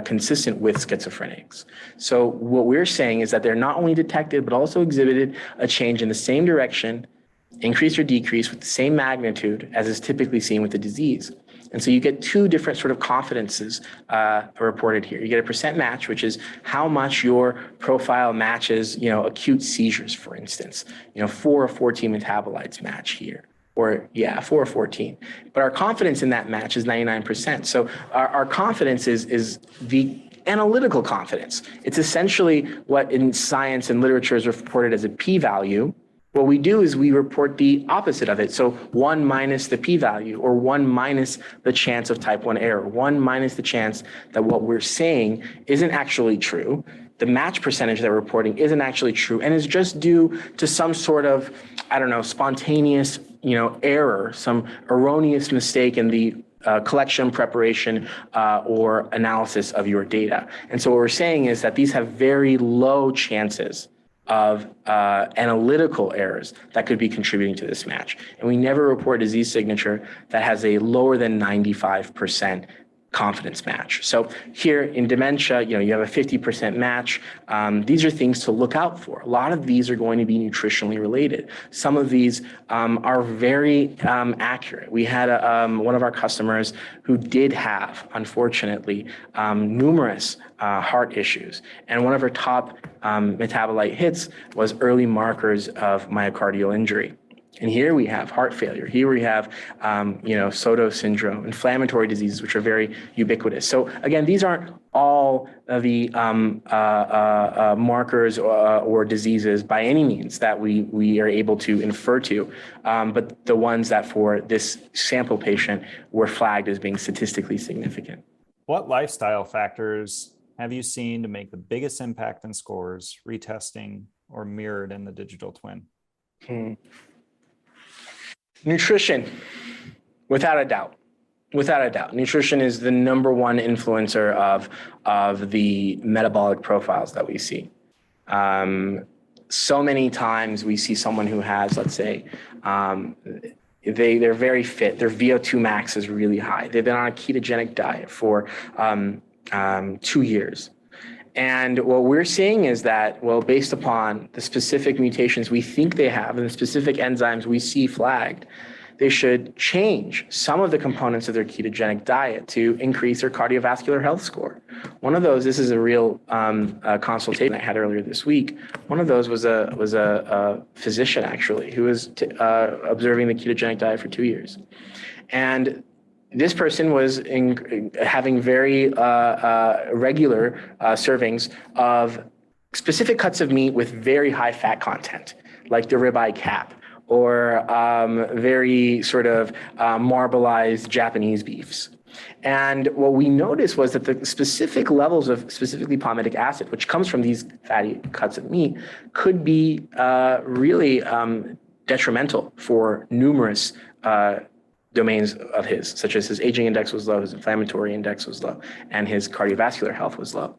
consistent with schizophrenics. So what we're saying is that they're not only detected, but also exhibited a change in the same direction, increase or decrease with the same magnitude as is typically seen with the disease. And so you get 2 different sort of confidences reported here. You get a percent match, which is how much your profile matches, acute seizures, for instance. 4 or 14 metabolites match here. Or 4 or 14. But our confidence in that match is 99%. So our confidence is the analytical confidence. It's essentially what in science and literature is reported as a p-value. What we do is we report the opposite of it. So 1 minus the p-value, or 1 minus the chance of type 1 error, 1 minus the chance that what we're saying isn't actually true. The match percentage that we're reporting isn't actually true and is just due to some sort of, spontaneous, error, some erroneous mistake in the collection, preparation, or analysis of your data. And so what we're saying is that these have very low chances of analytical errors that could be contributing to this match. And we never report a disease signature that has a lower than 95% confidence match. So here in dementia, you have a 50% match. These are things to look out for. A lot of these are going to be nutritionally related. Some of these are very accurate. We had one of our customers who did have, unfortunately, numerous heart issues. And one of her top metabolite hits was early markers of myocardial injury. And here we have heart failure. Here we have, Soto syndrome, inflammatory diseases, which are very ubiquitous. So again, these aren't all of the markers or diseases by any means that we are able to infer to, but the ones that for this sample patient were flagged as being statistically significant. What lifestyle factors have you seen to make the biggest impact in scores, retesting, or mirrored in the digital twin? Nutrition, without a doubt. Without a doubt. Nutrition is the number one influencer of the metabolic profiles that we see. So many times we see someone who has, let's say, they're very fit. Their VO2 max is really high. They've been on a ketogenic diet for 2 years. And what we're seeing is that, based upon the specific mutations we think they have and the specific enzymes we see flagged, they should change some of the components of their ketogenic diet to increase their cardiovascular health score. One of those, this is a real consultation I had earlier this week. One of those was a physician, actually, who was observing the ketogenic diet for 2 years. And this person was having very regular servings of specific cuts of meat with very high fat content, like the ribeye cap, or very sort of marbleized Japanese beefs. And what we noticed was that the specific levels of specifically palmitic acid, which comes from these fatty cuts of meat, could be really detrimental for numerous domains of his, such as his aging index was low, his inflammatory index was low, and his cardiovascular health was low.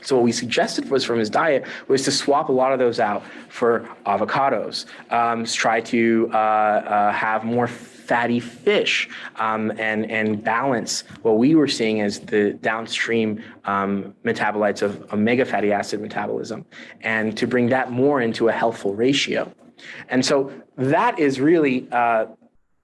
So what we suggested was from his diet was to swap a lot of those out for avocados, try to have more fatty fish, and balance what we were seeing as the downstream metabolites of omega fatty acid metabolism, and to bring that more into a healthful ratio. And so that is really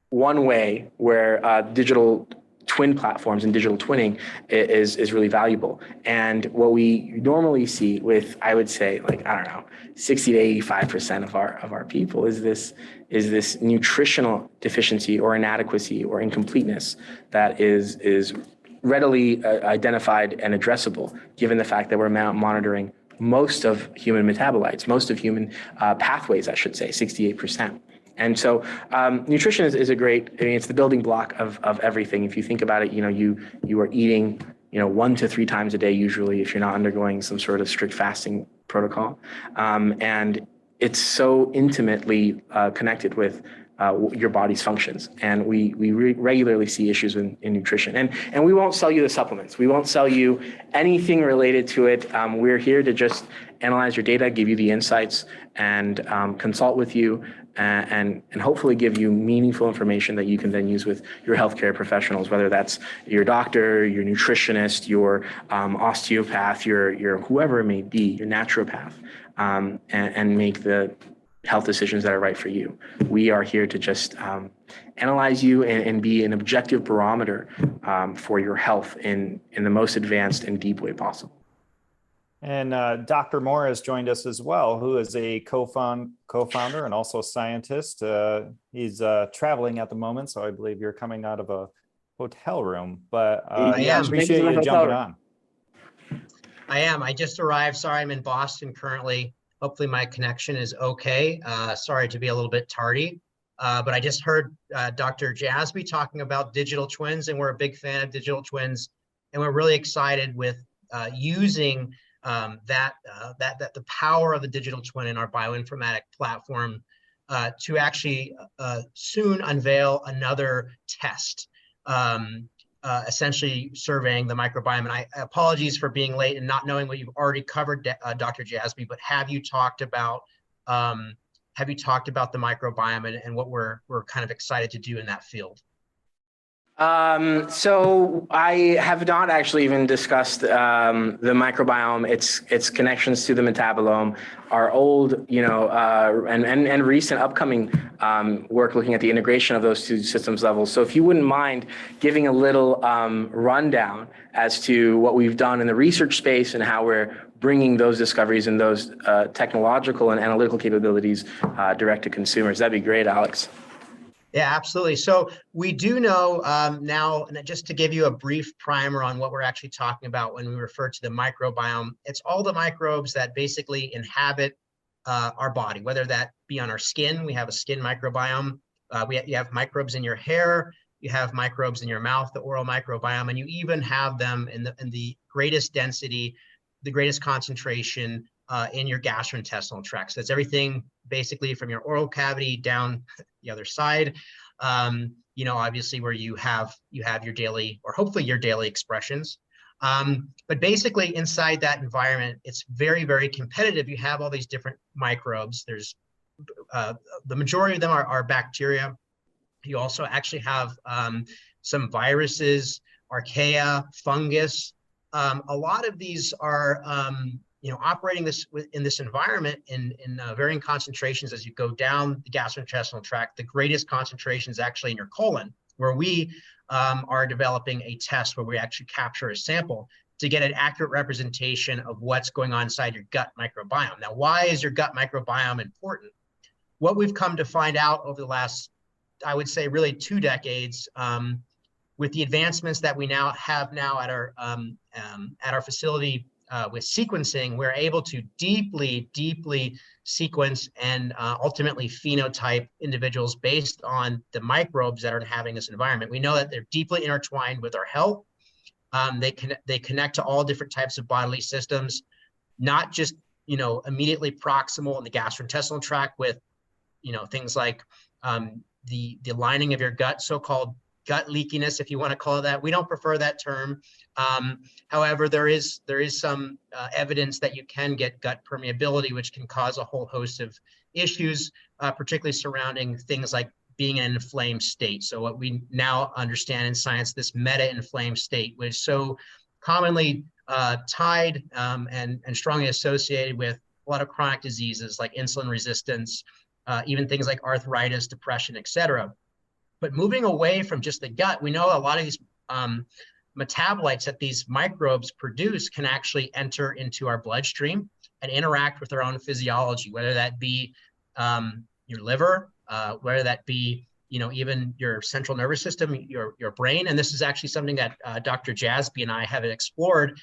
one way where digital twin platforms and digital twinning is really valuable. And what we normally see with, I would say, like, I don't know, 60 to 85% of our people is this nutritional deficiency or inadequacy or incompleteness that is readily identified and addressable, given the fact that we're monitoring most of human metabolites, most of human pathways, I should say, 68%. And so nutrition is a great, I mean, it's the building block of everything. If you think about it, you are eating, 1 to 3 times a day, usually, if you're not undergoing some sort of strict fasting protocol. And it's so intimately connected with your body's functions. And we regularly see issues in nutrition. And we won't sell you the supplements. We won't sell you anything related to it. We're here to just analyze your data, give you the insights, and consult with you, and hopefully give you meaningful information that you can then use with your healthcare professionals, whether that's your doctor, your nutritionist, your osteopath, your whoever it may be, your naturopath, and make the health decisions that are right for you. We are here to just analyze you and be an objective barometer for your health in the most advanced and deep way possible. And Dr. Moore has joined us as well, who is a co-founder and also scientist. He's traveling at the moment, so I believe you're coming out of a hotel room, but I appreciate you jumping on. I am. I just arrived. Sorry, I'm in Boston currently. Hopefully my connection is okay. Sorry to be a little bit tardy, but I just heard Dr. Jasbi talking about digital twins, and we're a big fan of digital twins, and we're really excited with using the power of the digital twin in our bioinformatic platform to actually soon unveil another test, essentially surveying the microbiome. And I apologies for being late and not knowing what you've already covered, Dr. Jasbi, but have you talked about the microbiome and what we're kind of excited to do in that field? So I have not actually even discussed the microbiome, its connections to the metabolome, our old, and recent upcoming work looking at the integration of those two systems levels. So if you wouldn't mind giving a little rundown as to what we've done in the research space and how we're bringing those discoveries and those technological and analytical capabilities direct to consumers, that'd be great, Alex. Yeah, absolutely. So we do know now, and just to give you a brief primer on what we're actually talking about when we refer to the microbiome, it's all the microbes that basically inhabit our body, whether that be on our skin. We have a skin microbiome. You have microbes in your hair. You have microbes in your mouth, the oral microbiome, and you even have them in the greatest density, the greatest concentration in your gastrointestinal tract. So that's everything basically from your oral cavity down the other side, obviously where you have your daily, or hopefully your daily expressions. But basically inside that environment, it's very, very competitive. You have all these different microbes. There's the majority of them are bacteria. You also actually have some viruses, archaea, fungus. A lot of these are operating in this environment in varying concentrations as you go down the gastrointestinal tract. The greatest concentration is actually in your colon, where we are developing a test where we actually capture a sample to get an accurate representation of what's going on inside your gut microbiome. Now, why is your gut microbiome important? What we've come to find out over the last, I would say, really 2 decades, with the advancements that we now have at our facility with sequencing, we're able to deeply sequence and ultimately phenotype individuals based on the microbes that are inhabiting this environment. We know that they're deeply intertwined with our health. They connect to all different types of bodily systems, not just immediately proximal in the gastrointestinal tract with things like the lining of your gut, so-called gut leakiness, if you want to call it that. We don't prefer that term. However, there is some evidence that you can get gut permeability, which can cause a whole host of issues, particularly surrounding things like being in an inflamed state. So what we now understand in science, this meta-inflamed state, which is so commonly tied and strongly associated with a lot of chronic diseases like insulin resistance, even things like arthritis, depression, et cetera. But moving away from just the gut, we know a lot of these metabolites that these microbes produce can actually enter into our bloodstream and interact with our own physiology, whether that be your liver, whether that be even your central nervous system, your brain. And this is actually something that Dr. Jasbi and I have explored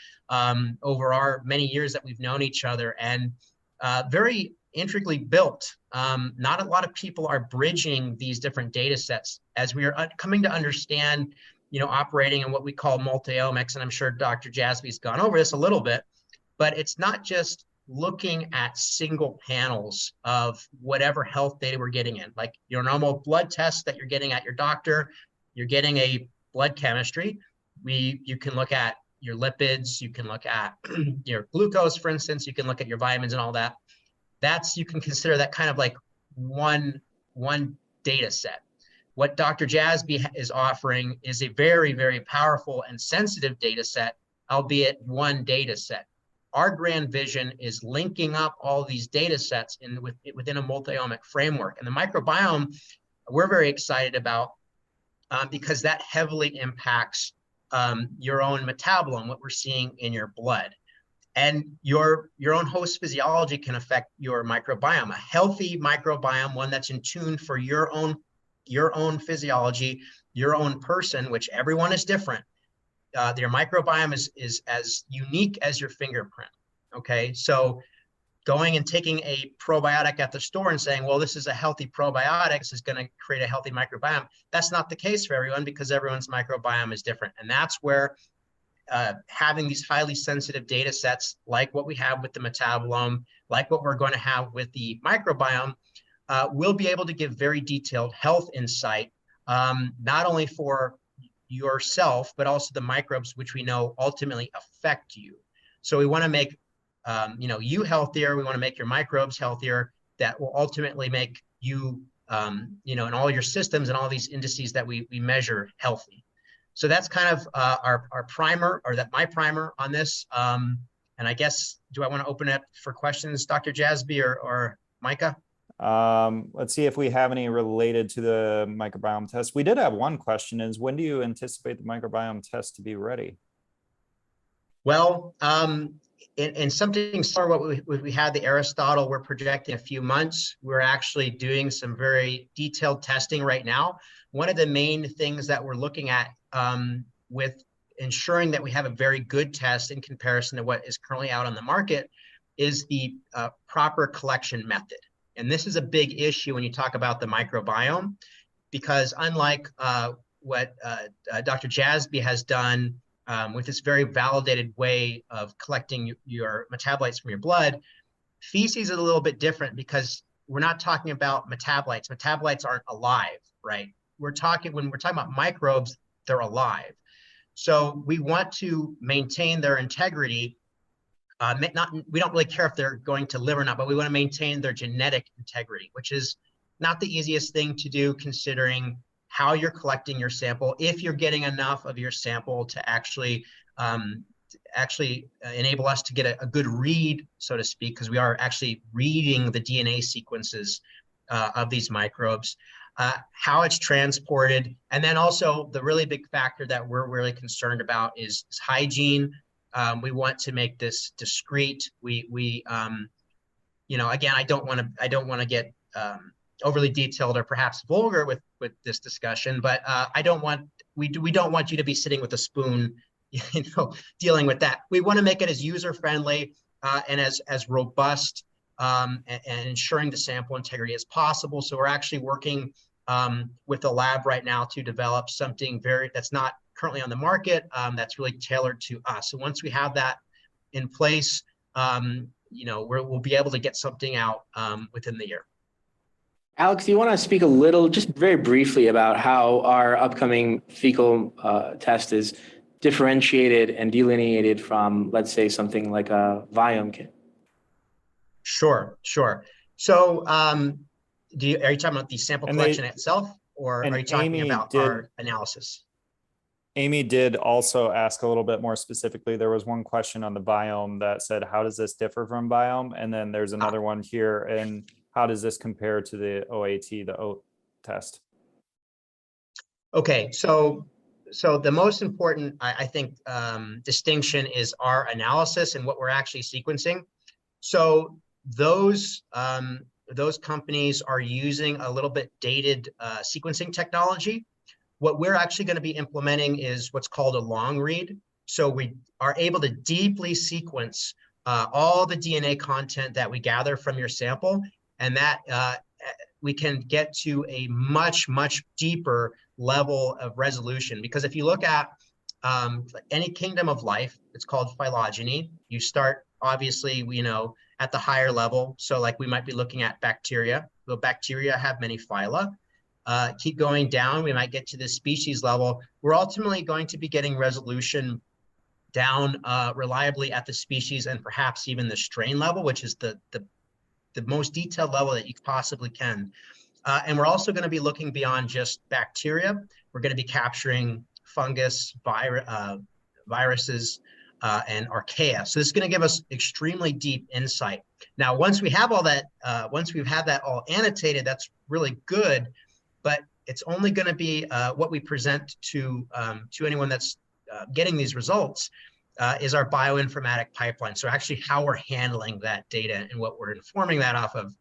over our many years that we've known each other, and very intricately built. Not a lot of people are bridging these different data sets as we are coming to understand, operating in what we call multi-omics. And I'm sure Dr. Jasby's gone over this a little bit, but it's not just looking at single panels of whatever health data we're getting in, like your normal blood test that you're getting at your doctor. You're getting a blood chemistry. You can look at your lipids, you can look at your glucose, for instance, you can look at your vitamins and all that. You can consider that kind of like one data set. What Dr. Jasbi is offering is a very, very powerful and sensitive data set, albeit one data set. Our grand vision is linking up all these data sets within a multi-omic framework. And the microbiome, we're very excited about because that heavily impacts your own metabolome, what we're seeing in your blood. And your own host physiology can affect your microbiome. A healthy microbiome, one that's in tune for your own physiology, your own person, which everyone is different. Your microbiome is as unique as your fingerprint. Okay, so going and taking a probiotic at the store and saying, well, this is a healthy probiotic, this is going to create a healthy microbiome. That's not the case for everyone, because everyone's microbiome is different. And that's where having these highly sensitive data sets, like what we have with the metabolome, like what we're going to have with the microbiome, will be able to give very detailed health insight, not only for yourself, but also the microbes, which we know ultimately affect you. So we want to make you healthier. We want to make your microbes healthier. That will ultimately make you, and all your systems and all these indices that we measure healthy. So that's kind of our primer, or my primer on this. And I guess, do I want to open it for questions, Dr. Jasbi or Micah? Let's see if we have any related to the microbiome test. We did have one question: is when do you anticipate the microbiome test to be ready? Well, in something similar what we had the Aristotle, we're projecting a few months. We're actually doing some very detailed testing right now. One of the main things that we're looking at with ensuring that we have a very good test in comparison to what is currently out on the market is the proper collection method. And this is a big issue when you talk about the microbiome, because unlike what Dr. Jasbi has done with this very validated way of collecting your metabolites from your blood, feces is a little bit different, because we're not talking about metabolites. Metabolites aren't alive, right? When we're talking about microbes, they're alive. So we want to maintain their integrity. We don't really care if they're going to live or not, but we want to maintain their genetic integrity, which is not the easiest thing to do, considering how you're collecting your sample, if you're getting enough of your sample to actually enable us to get a good read, so to speak, because we are actually reading the DNA sequences of these microbes, how it's transported. And then also the really big factor that we're really concerned about is hygiene. We want to make this discreet. Again, I don't want to get overly detailed or perhaps vulgar with this discussion, but we don't want you to be sitting with a spoon, dealing with that. We want to make it as user-friendly and as robust and ensuring the sample integrity as possible. So we're actually working with the lab right now to develop something that's not currently on the market, that's really tailored to us. So once we have that in place, we'll be able to get something out within the year. Alex, do you want to speak a little, just very briefly, about how our upcoming fecal test is differentiated and delineated from, let's say, something like a Viome kit? Sure, sure. So are you talking about the sample And collection they itself, or and are you talking about our analysis? Amy did also ask a little bit more specifically. There was one question on the Viome that said, how does this differ from Viome? And then there's another one here, and how does this compare to the OAT, the OAT test? Okay, so the most important, I think, distinction is our analysis and what we're actually sequencing. So those companies are using a little bit dated sequencing technology. What we're actually going to be implementing is what's called a long read. So we are able to deeply sequence all the DNA content that we gather from your sample, and that we can get to a much, much deeper level of resolution. Because if you look at any kingdom of life, it's called phylogeny. You start, obviously, at the higher level. So like we might be looking at bacteria. The bacteria have many phyla. Keep going down, we might get to the species level. We're ultimately going to be getting resolution down reliably at the species and perhaps even the strain level, which is the most detailed level that you possibly can. And we're also going to be looking beyond just bacteria. We're going to be capturing fungus, viruses, and archaea. So this is going to give us extremely deep insight. Now, once we have all that, once we've had that all annotated, that's really good. But it's only going to be what we present to anyone that's getting these results is our bioinformatic pipeline. So actually how we're handling that data and what we're informing that off of.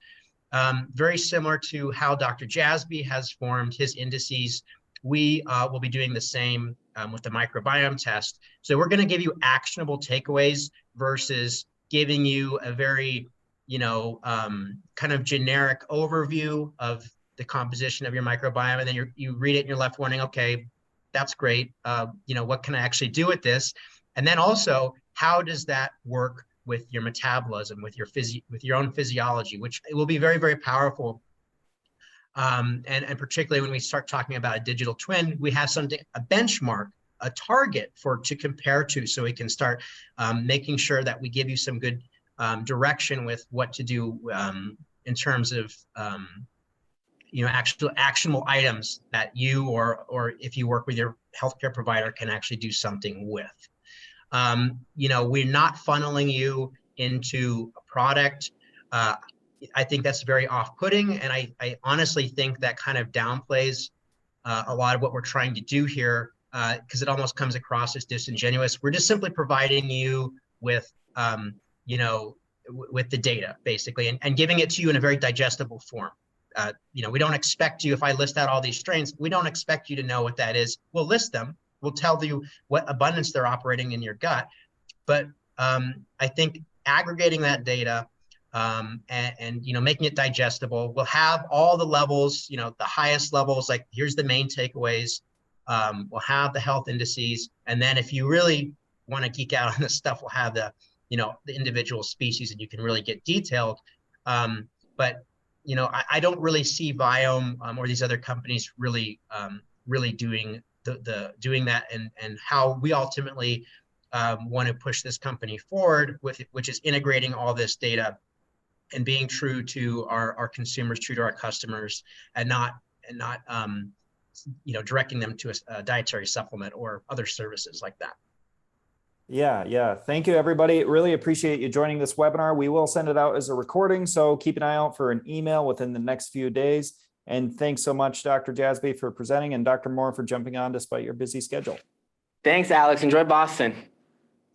Very similar to how Dr. Jasbi has formed his indices. We will be doing the same with the microbiome test. So we're going to give you actionable takeaways versus giving you a very, kind of generic overview of the composition of your microbiome, and then you read it and you're left wondering, okay, that's great. What can I actually do with this? And then also, how does that work with your metabolism, with your own physiology, which it will be very, very powerful. And particularly when we start talking about a digital twin, we have a benchmark, a target to compare to, so we can start making sure that we give you some good direction with what to do in terms of actual actionable items that you or if you work with your healthcare provider can actually do something with. We're not funneling you into a product. I think that's very off-putting, and I honestly think that kind of downplays a lot of what we're trying to do here, because it almost comes across as disingenuous. We're just simply providing you with with the data, basically, and giving it to you in a very digestible form. We don't expect you, if I list out all these strains, we don't expect you to know what that is. We'll list them. We'll tell you what abundance they're operating in your gut. But I think aggregating that data and making it digestible, we'll have all the levels, the highest levels, like here's the main takeaways. We'll have the health indices. And then if you really want to geek out on this stuff, we'll have the individual species, and you can really get detailed. But I don't really see Viome or these other companies really doing doing that, and how we ultimately want to push this company forward with, which is integrating all this data and being true to our consumers, true to our customers, and not directing them to a dietary supplement or other services like that. Yeah. Thank you, everybody. Really appreciate you joining this webinar. We will send it out as a recording, so keep an eye out for an email within the next few days. And thanks so much, Dr. Jasbi, for presenting, and Dr. Moore for jumping on despite your busy schedule. Thanks, Alex. Enjoy Boston.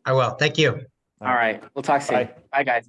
I will. Thank you. All right. We'll talk soon. Bye. Bye, guys.